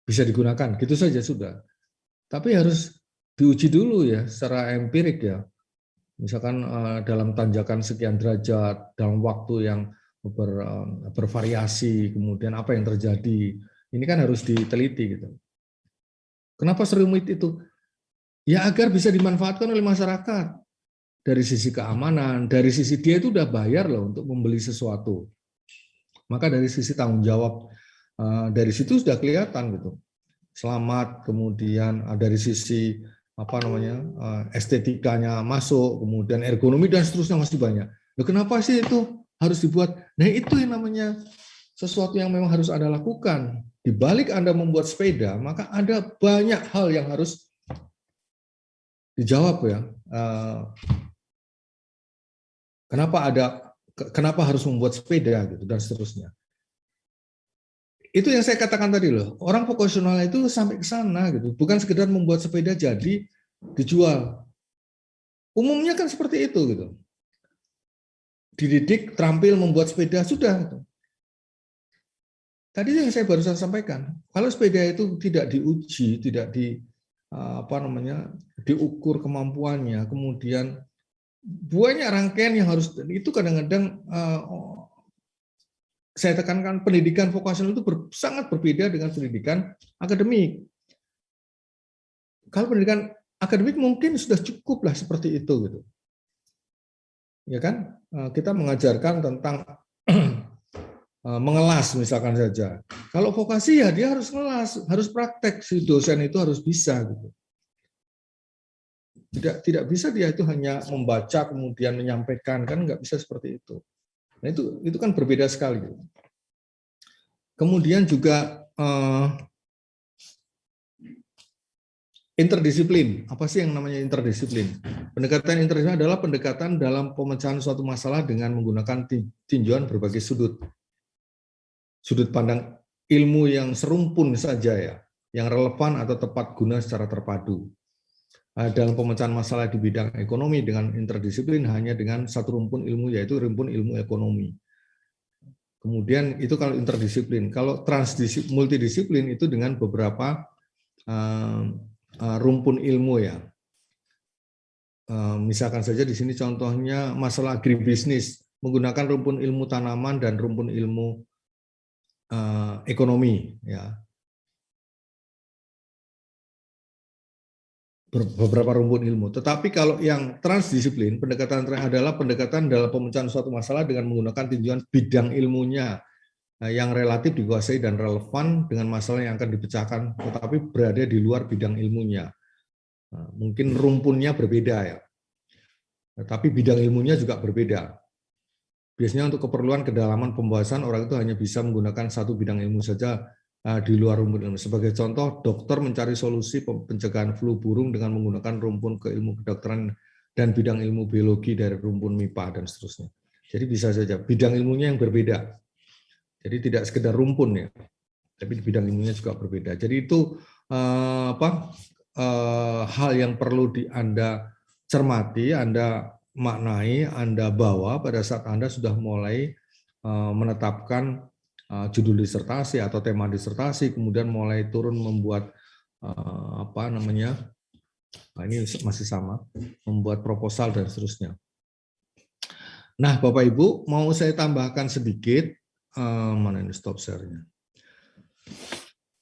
Speaker 1: bisa digunakan, gitu saja sudah. Tapi harus diuji dulu ya secara empirik ya. Misalkan dalam tanjakan sekian derajat, dalam waktu yang bervariasi, kemudian apa yang terjadi, ini kan harus diteliti gitu. Kenapa serumit itu? Ya agar bisa dimanfaatkan oleh masyarakat. Dari sisi keamanan, dari sisi dia itu udah bayar loh untuk membeli sesuatu. Maka dari sisi tanggung jawab, dari situ sudah kelihatan gitu. Selamat, kemudian dari sisi estetikanya masuk, kemudian ergonomi dan seterusnya masih banyak. Nah, kenapa sih itu harus dibuat? Nah, itu yang namanya sesuatu yang memang harus Anda lakukan. Di balik Anda membuat sepeda, maka ada banyak hal yang harus dijawab ya. Kenapa harus membuat sepeda gitu dan seterusnya. Itu yang saya katakan tadi loh, orang vokasional itu sampai ke sana gitu, bukan sekedar membuat sepeda jadi dijual. Umumnya kan seperti itu gitu. Dididik terampil membuat sepeda sudah gitu. tadi yang saya barusan sampaikan, kalau sepeda itu tidak diuji, tidak diukur kemampuannya, kemudian banyak rangkaian yang harus, itu kadang-kadang saya tekankan pendidikan vokasional itu sangat berbeda dengan pendidikan akademik. Kalau pendidikan akademik mungkin sudah cukup lah seperti itu gitu. Ya kan? Kita mengajarkan tentang mengelas misalkan saja. Kalau vokasi ya dia harus ngelas, harus praktek, si dosen itu harus bisa gitu. Tidak bisa dia itu hanya membaca kemudian menyampaikan, kan nggak bisa seperti itu. Nah itu kan berbeda sekali. Kemudian juga interdisiplin. Apa sih yang namanya interdisiplin? Pendekatan interdisiplin adalah pendekatan dalam pemecahan suatu masalah dengan menggunakan tinjauan berbagai sudut. Sudut pandang ilmu yang serumpun saja ya, yang relevan atau tepat guna secara terpadu. Dalam pemecahan masalah di bidang ekonomi dengan interdisiplin hanya dengan satu rumpun ilmu, yaitu rumpun ilmu ekonomi. Kemudian itu kalau interdisiplin. Kalau multidisiplin itu dengan beberapa rumpun ilmu ya. Misalkan saja di sini contohnya masalah agribisnis menggunakan rumpun ilmu tanaman dan rumpun ilmu ekonomi ya. Beberapa rumpun ilmu. Tetapi kalau yang transdisiplin, pendekatan adalah pendekatan dalam pemecahan suatu masalah dengan menggunakan tinjauan bidang ilmunya yang relatif dikuasai dan relevan dengan masalah yang akan dipecahkan, tetapi berada di luar bidang ilmunya. Mungkin rumpunnya berbeda ya, tetapi bidang ilmunya juga berbeda. Biasanya untuk keperluan kedalaman pembahasan orang itu hanya bisa menggunakan satu bidang ilmu saja di luar rumpun ilmu. Sebagai contoh, dokter mencari solusi pencegahan flu burung dengan menggunakan rumpun keilmu kedokteran dan bidang ilmu biologi dari rumpun MIPA dan seterusnya. Jadi bisa saja bidang ilmunya yang berbeda. Jadi tidak sekedar rumpun ya, tapi bidang ilmunya juga berbeda. Jadi itu hal yang perlu Anda cermati, Anda maknai, Anda bawa pada saat Anda sudah mulai menetapkan judul disertasi atau tema disertasi, kemudian mulai turun membuat ini masih sama, membuat proposal dan seterusnya. Nah, Bapak Ibu, mau saya tambahkan sedikit, mana ini stop share-nya?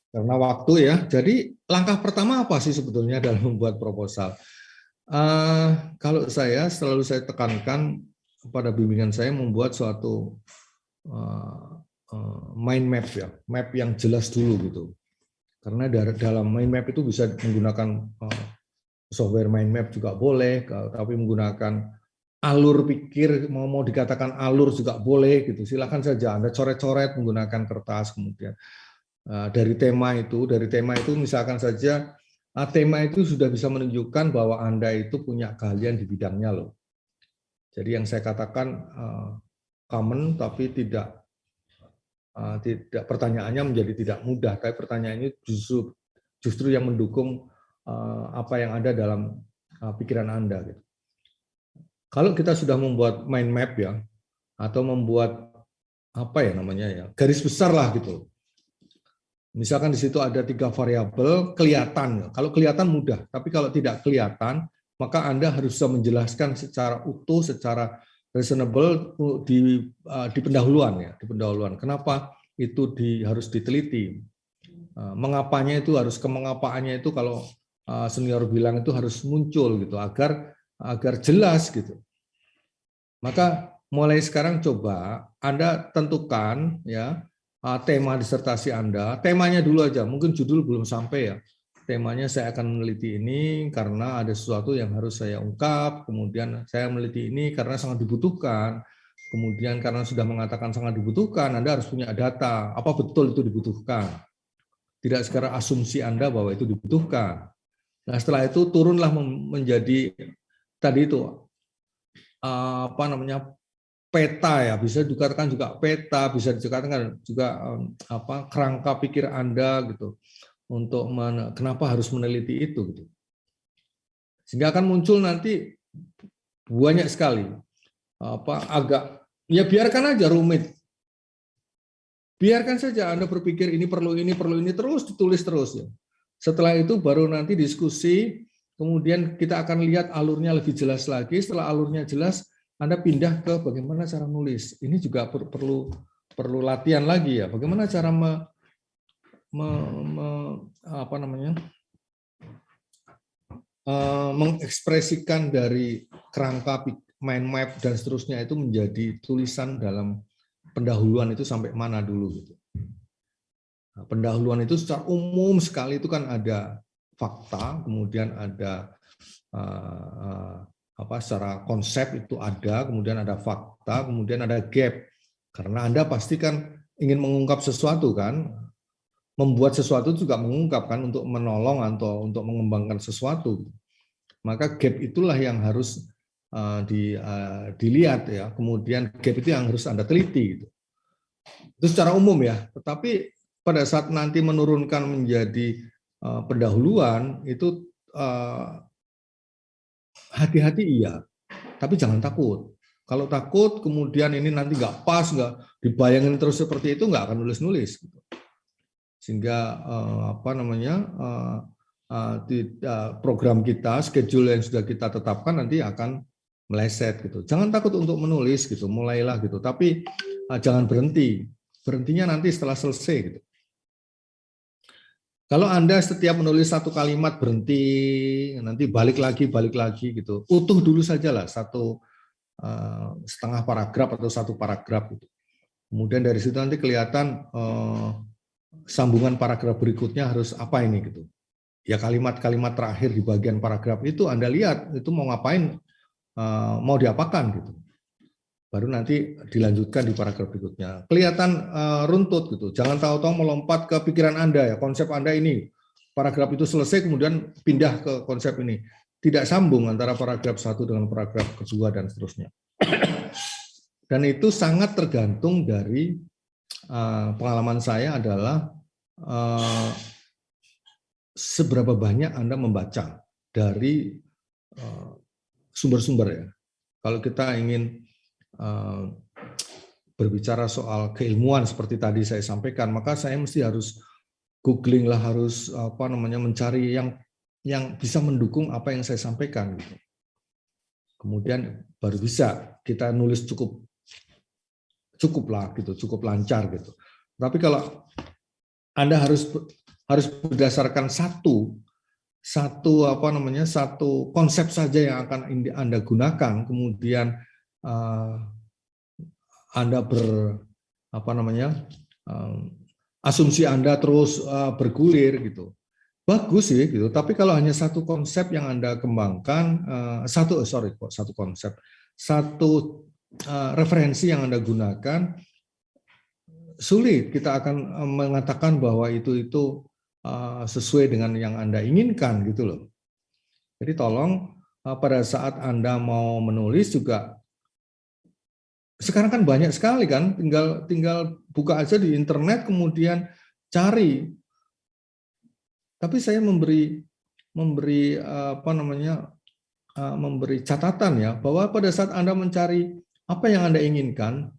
Speaker 1: Karena waktu ya, jadi langkah pertama apa sih sebetulnya dalam membuat proposal? Kalau saya selalu saya tekankan pada bimbingan saya membuat suatu mind map ya, map yang jelas dulu gitu. Karena dalam mind map itu bisa menggunakan software mind map juga boleh, tapi menggunakan alur pikir mau dikatakan alur juga boleh gitu. Silakan saja Anda coret-coret menggunakan kertas, kemudian dari tema itu misalkan saja tema itu sudah bisa menunjukkan bahwa Anda itu punya keahlian di bidangnya loh. Jadi yang saya katakan common tapi tidak pertanyaannya menjadi tidak mudah, tapi pertanyaannya justru yang mendukung apa yang ada dalam pikiran Anda gitu. Kalau kita sudah membuat mind map ya, atau membuat garis besar lah gitu. Misalkan di situ ada 3 variabel, kelihatan. Kalau kelihatan mudah, tapi kalau tidak kelihatan, maka Anda harus bisa menjelaskan secara utuh, secara reasonable di pendahuluan ya, di pendahuluan. Kenapa itu harus diteliti? Mengapanya itu harus kemengapaannya itu kalau senior bilang itu harus muncul gitu agar jelas gitu. Maka mulai sekarang coba Anda tentukan ya tema disertasi Anda, temanya dulu aja, mungkin judul belum sampai ya. Temanya saya akan meneliti ini karena ada sesuatu yang harus saya ungkap, kemudian saya meneliti ini karena sangat dibutuhkan, kemudian karena sudah mengatakan sangat dibutuhkan, Anda harus punya data, apa betul itu dibutuhkan. Tidak sekedar asumsi Anda bahwa itu dibutuhkan. Nah setelah itu turunlah menjadi tadi itu, peta ya, bisa dikatakan juga peta, bisa dikatakan juga kerangka pikir Anda gitu untuk kenapa harus meneliti itu gitu. Sehingga akan muncul nanti banyak sekali agak ya biarkan aja rumit. Biarkan saja Anda berpikir ini perlu ini terus ditulis terus ya. Setelah itu baru nanti diskusi, kemudian kita akan lihat alurnya lebih jelas lagi. Setelah alurnya jelas, Anda pindah ke bagaimana cara nulis. Ini juga perlu latihan lagi ya. Bagaimana cara mengekspresikan dari kerangka mind map dan seterusnya itu menjadi tulisan dalam pendahuluan itu sampai mana dulu gitu. Nah, pendahuluan itu secara umum sekali itu kan ada fakta, kemudian ada secara konsep itu ada, kemudian ada fakta, kemudian ada gap. Karena Anda pasti kan ingin mengungkap sesuatu kan, membuat sesuatu juga mengungkapkan untuk menolong atau untuk mengembangkan sesuatu. Maka gap itulah yang harus dilihat ya. Kemudian gap itu yang harus Anda teliti gitu. Itu secara umum ya. Tetapi pada saat nanti menurunkan menjadi pendahuluan itu hati-hati iya, tapi jangan takut. Kalau takut kemudian ini nanti nggak pas, nggak dibayangin terus seperti itu, nggak akan nulis-nulis. Sehingga program kita, schedule yang sudah kita tetapkan nanti akan meleset gitu. Jangan takut untuk menulis gitu, mulailah gitu. Tapi jangan berhenti. Berhentinya nanti setelah selesai gitu. Kalau Anda setiap menulis satu kalimat berhenti, nanti balik lagi gitu. Utuh dulu sajalah satu setengah paragraf atau satu paragraf gitu. Kemudian dari situ nanti kelihatan sambungan paragraf berikutnya harus apa ini gitu. Ya kalimat-kalimat terakhir di bagian paragraf itu Anda lihat itu mau ngapain, mau diapakan gitu. Baru nanti dilanjutkan di paragraf berikutnya. Kelihatan runtut gitu. Jangan tahu-tahu melompat ke pikiran Anda ya, konsep Anda ini. Paragraf itu selesai kemudian pindah ke konsep ini. Tidak sambung antara paragraf satu dengan paragraf kedua dan seterusnya. Dan itu sangat tergantung dari pengalaman saya adalah seberapa banyak Anda membaca dari sumber-sumber ya. Kalau kita ingin berbicara soal keilmuan seperti tadi saya sampaikan, maka saya mesti harus googling lah, harus mencari yang bisa mendukung apa yang saya sampaikan gitu. Kemudian baru bisa kita nulis cukup lah gitu, cukup lancar gitu. Tapi kalau Anda harus berdasarkan satu konsep saja yang akan Anda gunakan, kemudian Anda asumsi Anda terus bergulir gitu. Bagus sih gitu, tapi kalau hanya satu konsep yang Anda kembangkan, satu referensi yang Anda gunakan, sulit kita akan mengatakan bahwa itu sesuai dengan yang Anda inginkan gitu loh. Jadi tolong pada saat Anda mau menulis juga, sekarang kan banyak sekali kan, tinggal buka aja di internet kemudian cari. Tapi saya memberi catatan ya, bahwa pada saat Anda mencari apa yang Anda inginkan,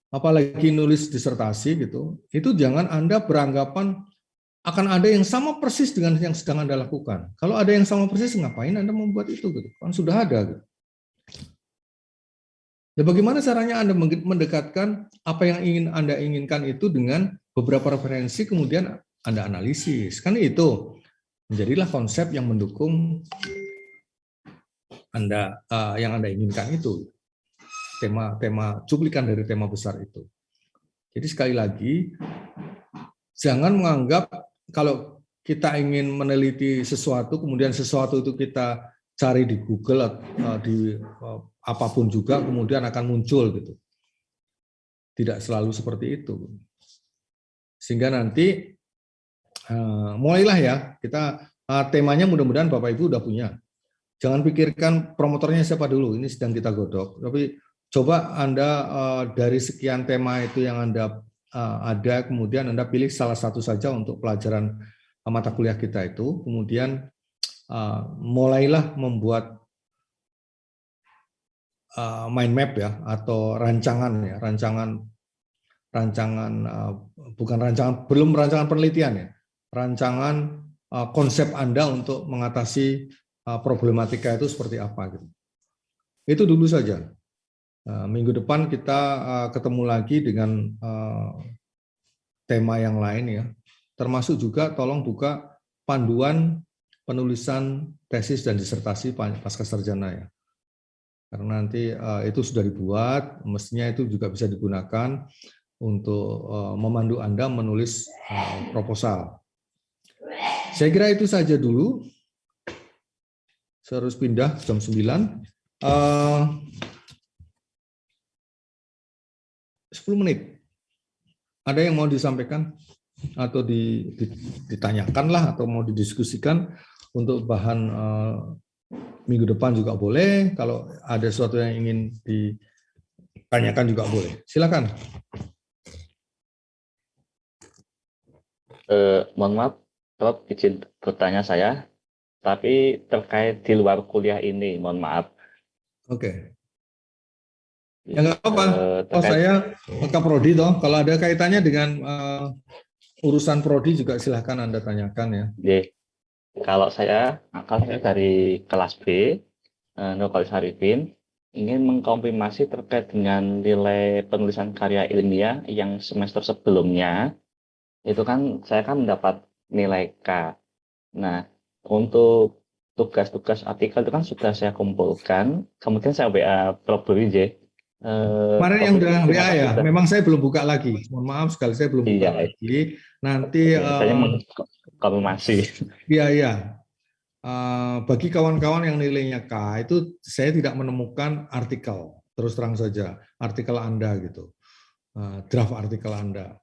Speaker 1: apalagi nulis disertasi gitu, itu jangan Anda beranggapan akan ada yang sama persis dengan yang sedang Anda lakukan. Kalau ada yang sama persis, ngapain Anda membuat itu gitu? Kan sudah ada gitu. Ya, bagaimana caranya Anda mendekatkan apa yang ingin Anda inginkan itu dengan beberapa referensi, kemudian Anda analisis. Kan itu menjadilah konsep yang mendukung Anda yang Anda inginkan itu. Tema cuplikan dari tema besar itu. Jadi sekali lagi, jangan menganggap kalau kita ingin meneliti sesuatu, kemudian sesuatu itu kita cari di Google, di apapun juga, kemudian akan muncul gitu. Tidak selalu seperti itu. Sehingga nanti mulailah ya, kita temanya mudah-mudahan Bapak Ibu udah punya. Jangan pikirkan promotornya siapa dulu, ini sedang kita godok. Tapi coba Anda dari sekian tema itu yang Anda ada, kemudian Anda pilih salah satu saja untuk pelajaran mata kuliah kita itu, kemudian mulailah membuat mind map ya, atau rancangan belum rancangan penelitian ya, rancangan konsep Anda untuk mengatasi problematika itu seperti apa gitu. Itu dulu saja. Minggu depan kita ketemu lagi dengan tema yang lain ya. Termasuk juga tolong buka panduan penulisan tesis dan disertasi pasca sarjana ya. Karena nanti itu sudah dibuat, mestinya itu juga bisa digunakan untuk memandu Anda menulis proposal. Saya kira itu saja dulu. Saya harus pindah jam 9. 10 menit. Ada yang mau disampaikan atau ditanyakan lah atau mau didiskusikan untuk bahan minggu depan juga boleh. Kalau ada sesuatu yang ingin ditanyakan juga boleh. Silakan.
Speaker 5: Mohon maaf, Prof, izin bertanya saya, tapi terkait di luar kuliah ini, mohon maaf.
Speaker 1: Oke. Ya nggak apa-apa.
Speaker 5: Terkait,
Speaker 1: Saya Kaprodi toh. Kalau ada kaitannya dengan urusan prodi juga silahkan Anda tanyakan ya.
Speaker 5: kalau saya dari kelas B, Nurul Sarifin, ingin mengkonfirmasi terkait dengan nilai penulisan karya ilmiah yang semester sebelumnya, itu kan saya kan mendapat nilai K. Nah, untuk tugas-tugas artikel itu kan sudah saya kumpulkan, kemudian saya WA Prof. J.
Speaker 1: Kemarin yang udah WA ya, memang saya belum buka lagi. Mohon maaf sekali, saya belum buka lagi. Nanti
Speaker 5: saya mengkonfirmasi.
Speaker 1: Iya. Bagi kawan-kawan yang nilainya K, itu saya tidak menemukan artikel. Terus terang saja, artikel Anda gitu, draft artikel Anda,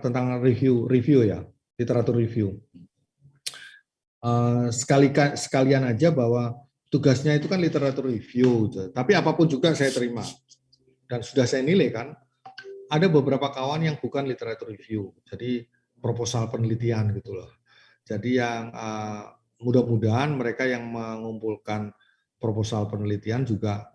Speaker 1: tentang review ya, literatur review. Sekalian aja bahwa tugasnya itu kan literatur review, tapi apapun juga saya terima dan sudah saya nilai kan. Ada beberapa kawan yang bukan literatur review, jadi proposal penelitian gitu loh. Jadi yang mudah-mudahan mereka yang mengumpulkan proposal penelitian juga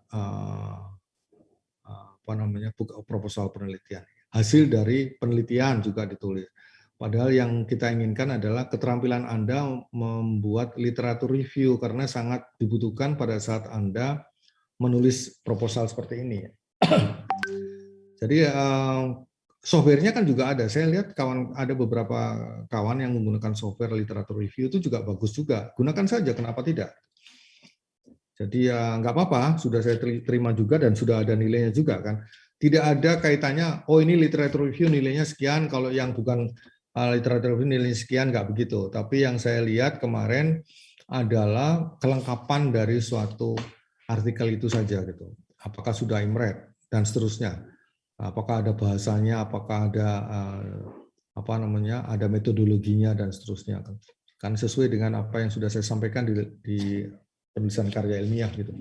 Speaker 1: proposal penelitian, hasil dari penelitian juga ditulis. Padahal yang kita inginkan adalah keterampilan Anda membuat literatur review karena sangat dibutuhkan pada saat Anda menulis proposal seperti ini. Jadi softwarenya kan juga ada. Saya lihat ada beberapa kawan yang menggunakan software literatur review itu juga bagus juga. Gunakan saja, kenapa tidak? Jadi ya nggak apa-apa, sudah saya terima juga dan sudah ada nilainya juga kan. Tidak ada kaitannya, oh ini literatur review nilainya sekian, kalau yang bukan literatur review nilainya sekian, nggak begitu. Tapi yang saya lihat kemarin adalah kelengkapan dari suatu artikel itu saja gitu. Apakah sudah IMRED dan seterusnya. Apakah ada bahasanya, apakah ada ada metodologinya dan seterusnya kan sesuai dengan apa yang sudah saya sampaikan di penulisan karya ilmiah gitu.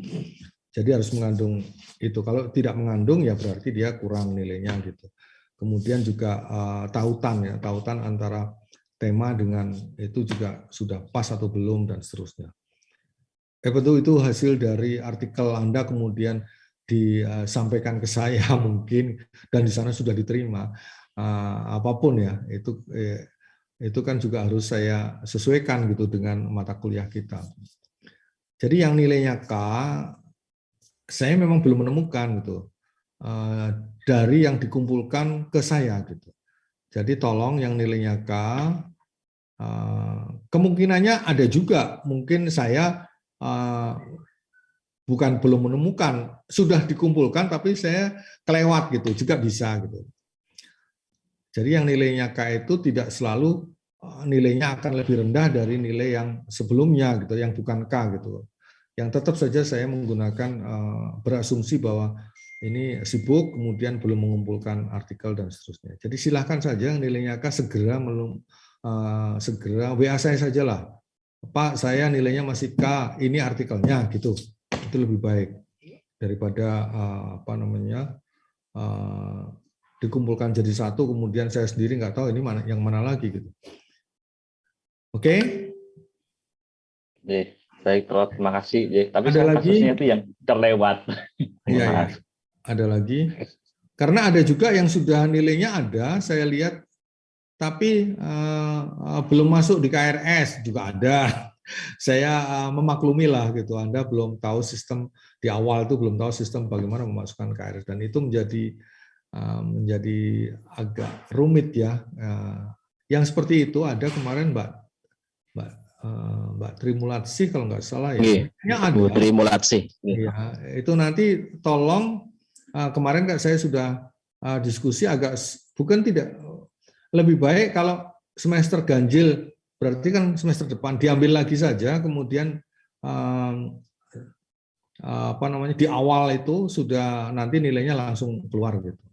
Speaker 1: Jadi harus mengandung itu. Kalau tidak mengandung ya berarti dia kurang nilainya gitu. Kemudian juga tautan antara tema dengan itu juga sudah pas atau belum dan seterusnya. Betul, itu hasil dari artikel Anda kemudian disampaikan ke saya mungkin dan di sana sudah diterima. Apapun ya itu kan juga harus saya sesuaikan gitu dengan mata kuliah kita. Jadi yang nilainya K saya memang belum menemukan gitu dari yang dikumpulkan ke saya gitu. Jadi tolong yang nilainya K kemungkinannya ada juga mungkin saya bukan belum menemukan, sudah dikumpulkan tapi saya kelewat gitu, juga bisa gitu. Jadi yang nilainya K itu tidak selalu nilainya akan lebih rendah dari nilai yang sebelumnya gitu, yang bukan K gitu. Yang tetap saja saya menggunakan berasumsi bahwa ini sibuk, kemudian belum mengumpulkan artikel dan seterusnya. Jadi silahkan saja yang nilainya K segera WA saya sajalah. Pak, saya nilainya masih K, ini artikelnya gitu. Itu lebih baik daripada dikumpulkan jadi satu kemudian saya sendiri nggak tahu ini yang mana lagi gitu. Oke?
Speaker 5: Baik, Prof. Terima kasih. Tapi
Speaker 1: ada lagi?
Speaker 5: kasusnya itu yang terlewat.
Speaker 1: Iya. Ada lagi? Karena ada juga yang sudah nilainya ada, saya lihat, tapi belum masuk di KRS juga ada. Saya memaklumi lah gitu. Anda belum tahu sistem di awal itu, belum tahu sistem bagaimana memasukkan KRS, dan itu menjadi agak rumit ya. Yang seperti itu ada kemarin Mbak Trimulasi kalau nggak salah ya.
Speaker 3: Nggih, Bu
Speaker 1: Ada.
Speaker 3: Trimulasi.
Speaker 1: Ya, itu nanti tolong, kemarin kan saya sudah diskusi agak bukan tidak, lebih baik kalau semester ganjil berarti kan semester depan diambil lagi saja, kemudian apa namanya, di awal itu sudah nanti nilainya langsung keluar gitu.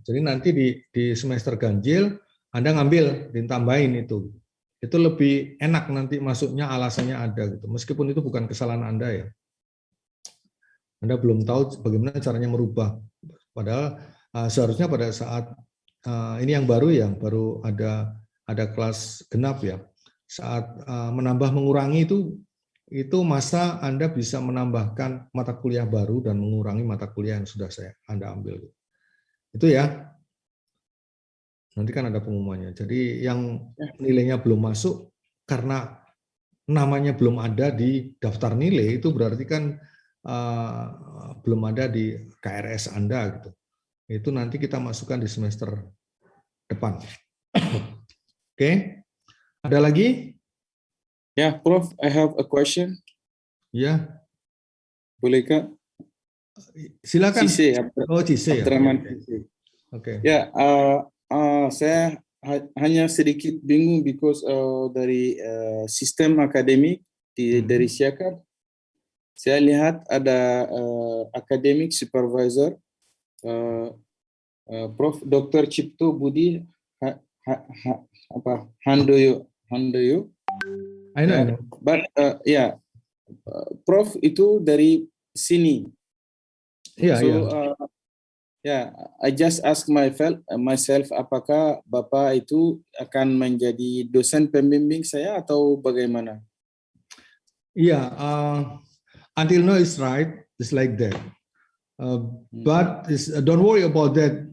Speaker 1: Jadi nanti di semester ganjil Anda ngambil ditambahin itu lebih enak, nanti masuknya alasannya ada gitu, meskipun itu bukan kesalahan Anda ya. Anda belum tahu bagaimana caranya merubah, padahal seharusnya pada saat ini yang baru ada kelas genap ya, saat menambah mengurangi itu masa Anda bisa menambahkan mata kuliah baru dan mengurangi mata kuliah yang sudah Anda ambil. Itu ya. Nanti kan ada pengumumannya. Jadi yang nilainya belum masuk karena namanya belum ada di daftar nilai, itu berarti kan belum ada di KRS Anda gitu. Itu nanti kita masukkan di semester depan. Oke. Ada lagi?
Speaker 6: Yeah, Prof, I have a question.
Speaker 1: Ya,
Speaker 6: Boleh Kak?
Speaker 1: silakan.
Speaker 6: Cisse,
Speaker 1: Oh, Cisse ya.
Speaker 6: Abdurrahman
Speaker 1: Oke.
Speaker 6: Cisse.
Speaker 1: Oke.
Speaker 6: Ya, saya hanya sedikit bingung because dari sistem akademik dari Syakab, saya lihat ada academic supervisor, Prof. Dr. Cipto Budi Handoyo.
Speaker 1: I know.
Speaker 6: But Prof itu dari sini.
Speaker 1: Iya,
Speaker 6: So,
Speaker 1: iya.
Speaker 6: I just ask myself, apakah Bapak itu akan menjadi dosen pembimbing saya atau bagaimana?
Speaker 1: Yeah, until now it's right. It's like that. But don't worry about that.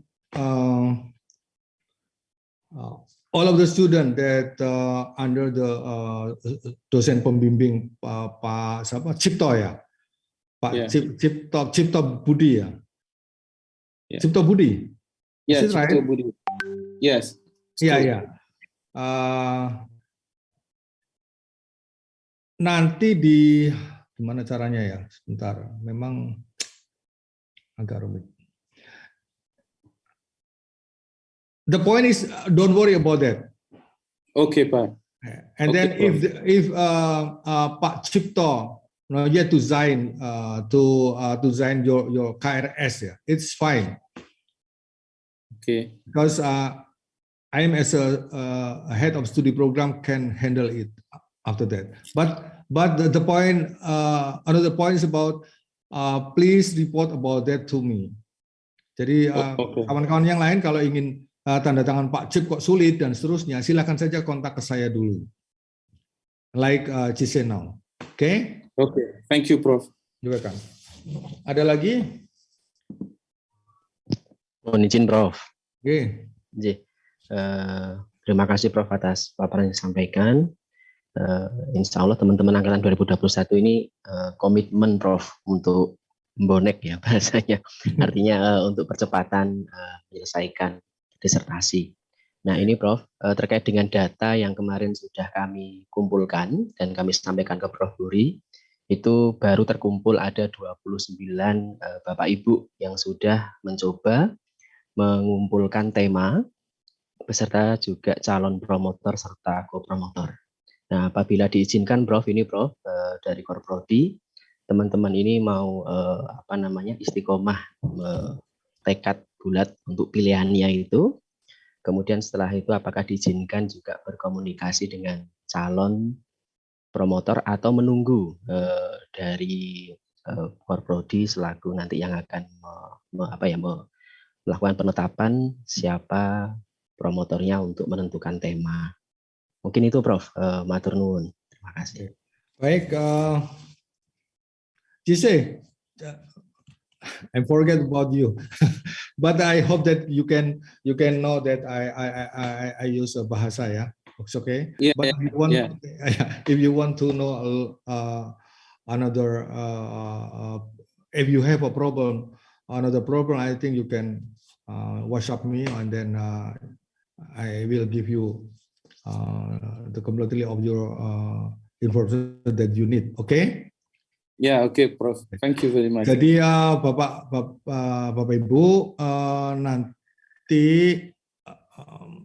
Speaker 1: All of the students that under the dosen pembimbing Pak siapa Cipto ya, Pak Cipto Budi ya. Cipto Budi.
Speaker 6: Ya,
Speaker 1: Is it
Speaker 6: Cipto
Speaker 1: right?
Speaker 6: Budi. Yes.
Speaker 1: Iya. Nanti gimana caranya ya? Sebentar, memang agak rumit. The point is, don't worry about that.
Speaker 6: Okay, Pak.
Speaker 1: And then if Pak Cipto yet to sign your KRS, yeah, it's fine.
Speaker 6: Okay.
Speaker 1: Because I am as a head of study program can handle it after that. But the point, another point is about please report about that to me. Jadi kawan-kawan yang lain kalau ingin tanda tangan Pak Cip kok sulit dan seterusnya, silakan saja kontak ke saya dulu. Like Cisse now. Oke?
Speaker 6: Okay. Thank you, Prof.
Speaker 1: Juga kan. Ada lagi?
Speaker 3: Mohon izin, Prof.
Speaker 1: Oke.
Speaker 3: Terima kasih Prof atas paparan yang disampaikan. Insya Allah teman-teman angkatan 2021 ini komitmen Prof untuk bonek ya bahasanya. Artinya untuk percepatan menyelesaikan disertasi. Nah ini Prof, terkait dengan data yang kemarin sudah kami kumpulkan dan kami sampaikan ke Prof Buri, itu baru terkumpul ada 29 Bapak Ibu yang sudah mencoba mengumpulkan tema, beserta juga calon promotor serta kopromotor. Nah apabila diizinkan Prof, ini Prof dari Korprodi, teman-teman ini mau istiqomah tekad bulat untuk pilihannya itu. Kemudian setelah itu apakah diizinkan juga berkomunikasi dengan calon promotor atau menunggu dari Korprodi selaku nanti yang akan melakukan penetapan siapa promotornya untuk menentukan tema. Mungkin itu Prof. Matur nuwun. Terima kasih.
Speaker 1: Baik, Cisse, I forget about you, but I hope that you can know that I use a bahasa ya. It's okay.
Speaker 6: Yeah,
Speaker 1: But if you want to know another, if you have a problem, another problem, I think you can WhatsApp me, and then I will give you the completely of your information that you need. Okay?
Speaker 6: Yeah, okay, Prof. Thank you very much.
Speaker 1: Jadi Bapak Ibu, nanti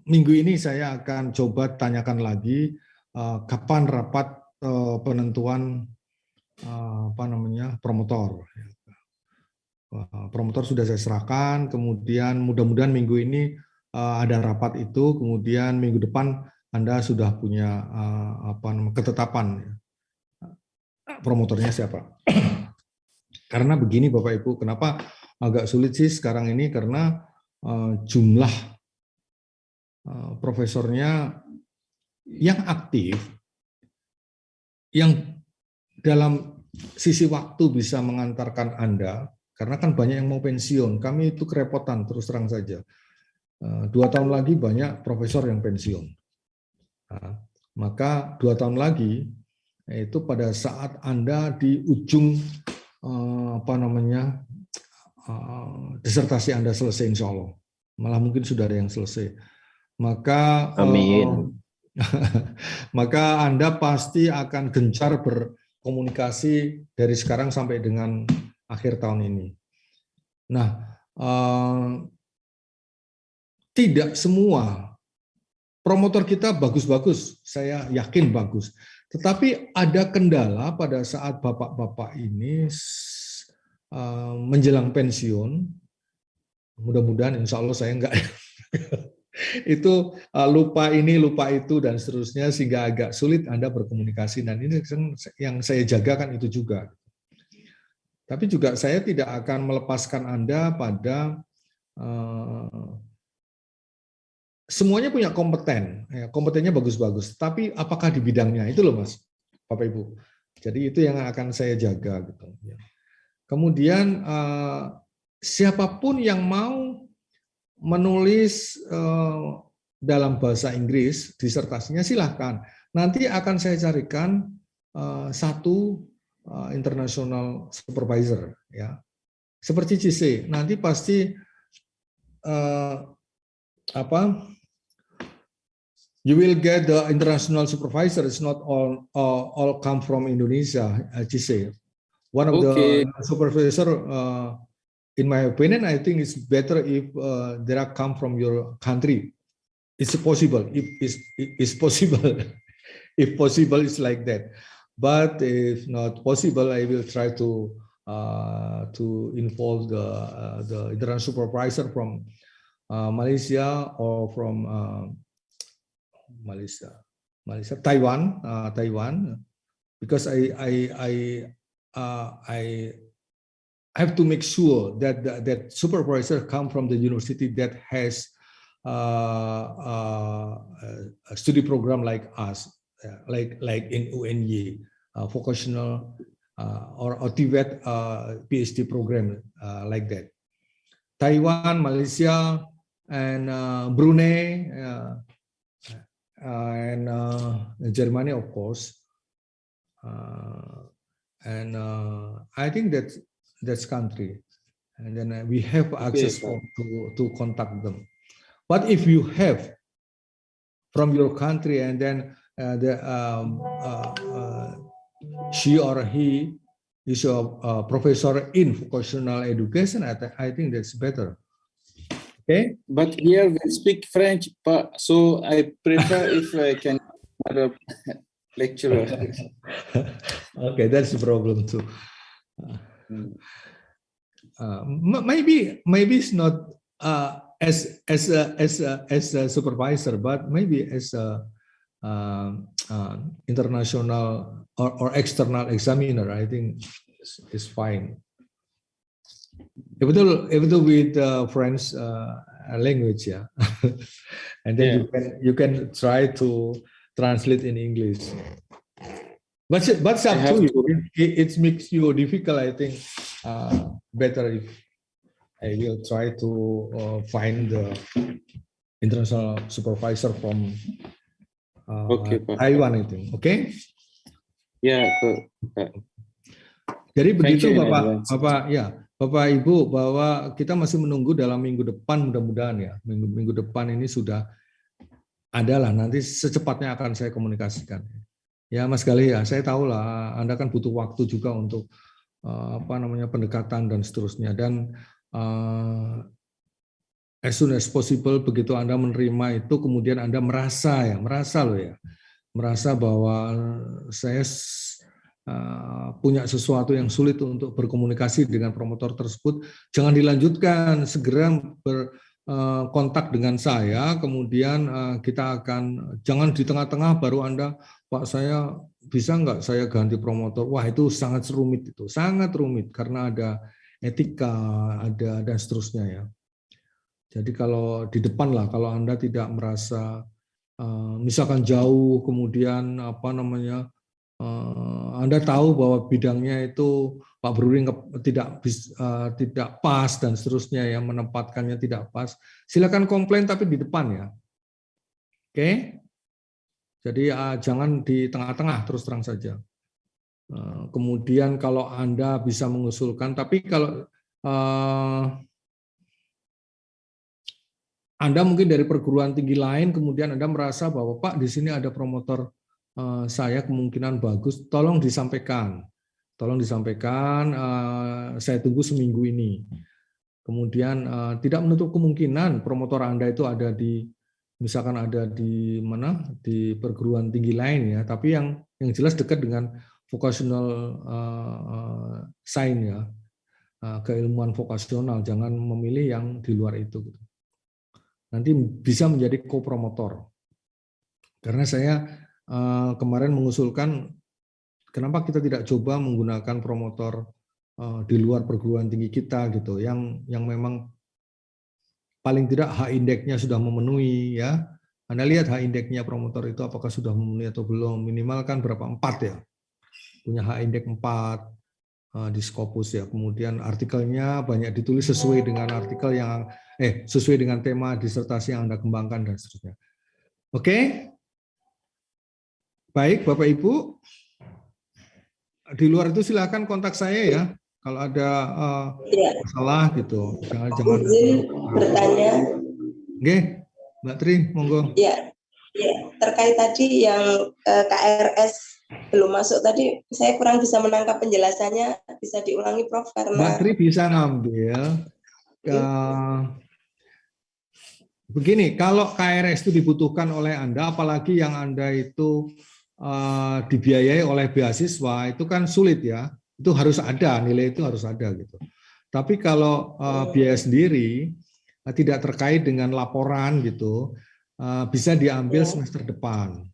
Speaker 1: minggu ini saya akan coba tanyakan lagi kapan rapat penentuan promotor. Promotor sudah saya serahkan, kemudian mudah-mudahan minggu ini ada rapat itu, kemudian minggu depan Anda sudah punya ketetapan promotornya siapa. Karena begini Bapak Ibu, kenapa agak sulit sih sekarang ini, karena jumlah profesornya yang aktif, yang dalam sisi waktu bisa mengantarkan Anda, karena kan banyak yang mau pensiun, kami itu kerepotan terus terang saja. 2 tahun lagi banyak profesor yang pensiun. Nah, maka 2 tahun lagi, itu pada saat Anda di ujung disertasi Anda selesai insya Allah, malah mungkin sudah ada yang selesai, maka
Speaker 3: Amin.
Speaker 1: maka Anda pasti akan gencar berkomunikasi dari sekarang sampai dengan akhir tahun ini. Nah, tidak semua promotor kita bagus-bagus, saya yakin bagus. Tetapi ada kendala pada saat bapak-bapak ini menjelang pensiun, mudah-mudahan insya Allah saya enggak itu lupa ini, lupa itu, dan seterusnya, sehingga agak sulit Anda berkomunikasi, dan ini yang saya jaga kan itu juga. Tapi juga saya tidak akan melepaskan Anda pada semuanya punya kompeten, kompetennya bagus-bagus, tapi apakah di bidangnya, itu loh Mas, Bapak Ibu. Jadi itu yang akan saya jaga gitu. Kemudian siapapun yang mau menulis dalam bahasa Inggris disertasinya silahkan. Nanti akan saya carikan satu international supervisor, ya, seperti CC. Nanti pasti you will get the international supervisor. It's not all come from Indonesia, CC. One of the supervisor, in my opinion, I think it's better if they come from your country. It's possible. It's possible. If possible, it's like that. But if not possible, I will try to involve the international supervisor from Malaysia or from Taiwan, because I have to make sure that that supervisor come from the university that has a study program like us, like in UNY, vocational or TVET PhD program like that. Taiwan, Malaysia, and Brunei, and Germany, of course, and I think that's country, and then we have access to contact them. But if you have from your country, and then she or he is a professor in vocational education, I think that's better. Okay.
Speaker 6: But here we speak French, so I prefer if I can have a lecturer.
Speaker 1: Okay, that's the problem too. Maybe it's not as a supervisor, but maybe as a international or external examiner, I think is fine. Even though with French language, yeah, and then you can try to translate in English. But it's up to you. It makes you difficult, I think, better if I will try to find the international supervisor from
Speaker 6: Oke, Pak.
Speaker 1: Taiwan itu. Oke?
Speaker 6: Ya, Pak.
Speaker 1: Jadi begitu
Speaker 6: you in
Speaker 1: Bapak,
Speaker 6: advance.
Speaker 1: Bapak Ibu, bahwa kita masih menunggu dalam minggu depan, mudah-mudahan ya, minggu depan ini sudah adalah, nanti secepatnya akan saya komunikasikan. Ya Mas Galih ya, saya tahu lah Anda kan butuh waktu juga untuk pendekatan dan seterusnya, dan as soon as possible begitu Anda menerima itu, kemudian Anda merasa bahwa saya punya sesuatu yang sulit untuk berkomunikasi dengan promotor tersebut, jangan dilanjutkan, segera berkontak dengan saya, kemudian kita akan, jangan di tengah-tengah baru Anda, Pak saya bisa nggak saya ganti promotor, wah itu sangat rumit, karena ada etika, ada dan seterusnya ya. Jadi kalau di depan lah, kalau Anda tidak merasa misalkan jauh, kemudian Anda tahu bahwa bidangnya itu Pak Bruring tidak pas dan seterusnya, yang menempatkannya tidak pas, silakan komplain tapi di depan ya. Oke? Jadi jangan di tengah-tengah, terus terang saja. Kemudian kalau Anda bisa mengusulkan, tapi kalau Anda mungkin dari perguruan tinggi lain, kemudian Anda merasa bahwa Pak di sini ada promotor saya kemungkinan bagus, tolong disampaikan, saya tunggu seminggu ini. Kemudian tidak menutup kemungkinan promotor Anda itu ada di, misalkan ada di mana, di perguruan tinggi lain ya, tapi yang jelas dekat dengan vocational sign ya, keilmuan vokasional, jangan memilih yang di luar itu. Nanti bisa menjadi co-promotor. Karena saya kemarin mengusulkan kenapa kita tidak coba menggunakan promotor di luar perguruan tinggi kita gitu, yang memang paling tidak H-indeksnya sudah memenuhi ya. Anda lihat H-indeksnya promotor itu apakah sudah memenuhi atau belum, minimal kan berapa, 4 ya, punya H-indeks 4 di Scopus ya. Kemudian artikelnya banyak ditulis sesuai dengan artikel yang sesuai dengan tema disertasi yang Anda kembangkan dan seterusnya. Oke? Baik, Bapak Ibu, di luar itu silakan kontak saya ya, kalau ada masalah gitu. Jangan
Speaker 7: izin bertanya.
Speaker 1: Oke, Mbak Tri, monggo.
Speaker 7: Ya, terkait tadi yang KRS belum masuk tadi, saya kurang bisa menangkap penjelasannya, bisa diulangi Prof, karena
Speaker 1: Mbak Tri bisa ngambil. Begini, kalau KRS itu dibutuhkan oleh Anda, apalagi yang Anda itu dibiayai oleh beasiswa, itu kan sulit ya. Itu harus ada, nilai itu harus ada gitu. Tapi kalau biaya sendiri tidak terkait dengan laporan gitu, bisa diambil semester depan,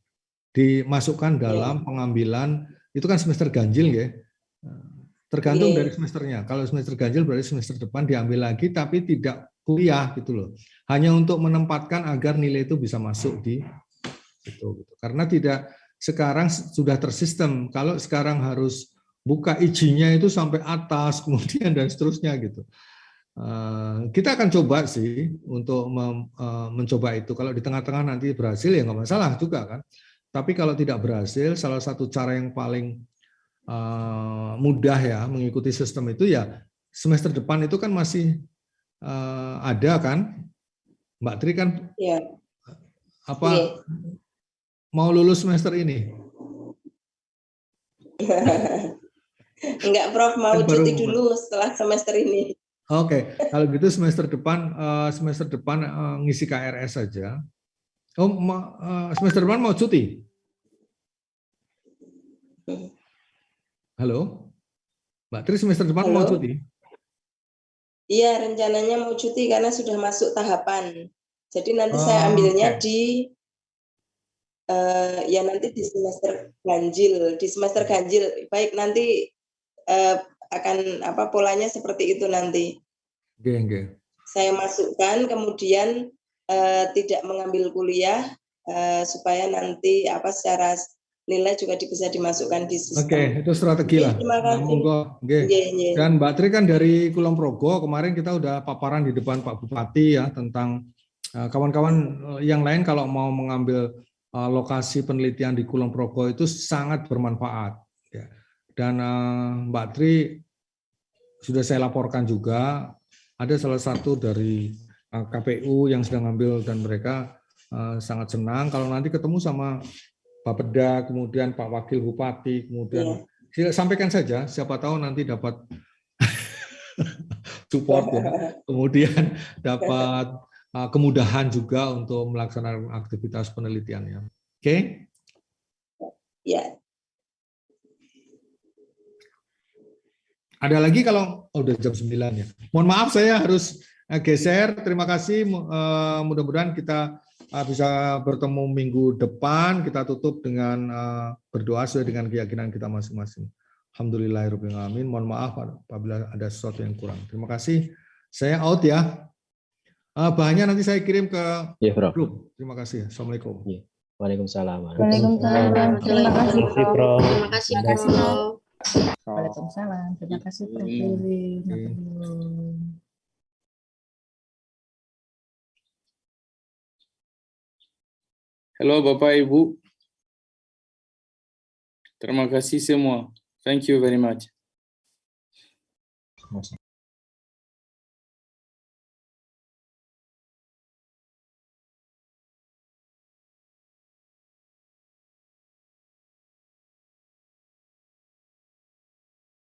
Speaker 1: dimasukkan dalam pengambilan, itu kan semester ganjil ya. Tergantung dari semesternya. Kalau semester ganjil berarti semester depan diambil lagi, tapi tidak kuliah gitu loh. Hanya untuk menempatkan agar nilai itu bisa masuk di itu. Gitu. Karena tidak, sekarang sudah tersistem. Kalau sekarang harus buka izinnya itu sampai atas, kemudian dan seterusnya gitu. Kita akan coba sih untuk mencoba itu. Kalau di tengah-tengah nanti berhasil ya nggak masalah juga kan. Tapi kalau tidak berhasil, salah satu cara yang paling mudah ya mengikuti sistem itu ya semester depan itu kan masih ada kan, Mbak Tri kan?
Speaker 7: ya.
Speaker 1: Mau lulus semester ini?
Speaker 7: Enggak, Prof, mau cuti dulu setelah semester ini.
Speaker 1: Oke, kalau gitu semester depan ngisi KRS saja. Semester depan mau cuti? Halo, Mbak Tri, semester depan mau cuti?
Speaker 7: Iya, rencananya mau cuti karena sudah masuk tahapan. Jadi nanti saya ambilnya nanti di semester ganjil. Baik, nanti akan polanya seperti itu nanti.
Speaker 1: Okay.
Speaker 7: Saya masukkan, kemudian tidak mengambil kuliah supaya nanti secara nilai juga bisa dimasukkan di sistem.
Speaker 1: Oke, itu strategi
Speaker 7: Oke,
Speaker 1: lah.
Speaker 7: terima kasih.
Speaker 1: Monggo, nggih.
Speaker 7: Nggih, nggih.
Speaker 1: Dan Mbak Tri kan dari Kulon Progo, kemarin kita udah paparan di depan Pak Bupati ya tentang kawan-kawan yang lain kalau mau mengambil lokasi penelitian di Kulon Progo itu sangat bermanfaat. Ya. Dan Mbak Tri sudah saya laporkan juga, ada salah satu dari KPU yang sedang ambil dan mereka sangat senang kalau nanti ketemu sama Pak Peda, kemudian Pak Wakil Bupati, kemudian sampaikan saja, siapa tahu nanti dapat support ya, kemudian dapat kemudahan juga untuk melaksanakan aktivitas penelitiannya. Oke?
Speaker 7: Ya.
Speaker 1: Ada lagi kalau udah jam 9 ya. Mohon maaf saya harus geser. Terima kasih. Mudah-mudahan kita bisa bertemu minggu depan. Kita tutup dengan berdoa sesuai dengan keyakinan kita masing-masing. Alhamdulillahirabbil alamin. Mohon maaf apabila ada sesuatu yang kurang. Terima kasih. Saya out ya. Bahannya nanti saya kirim ke grup. Terima kasih. Assalamualaikum.
Speaker 3: Waalaikumsalam.
Speaker 2: Waalaikumsalam. Terima kasih, Prof.
Speaker 8: Terima kasih, Prof.
Speaker 2: Waalaikumsalam. Terima kasih, Prof. Lili.
Speaker 6: Halo Bapak Ibu. Terima kasih semua. Thank you very much.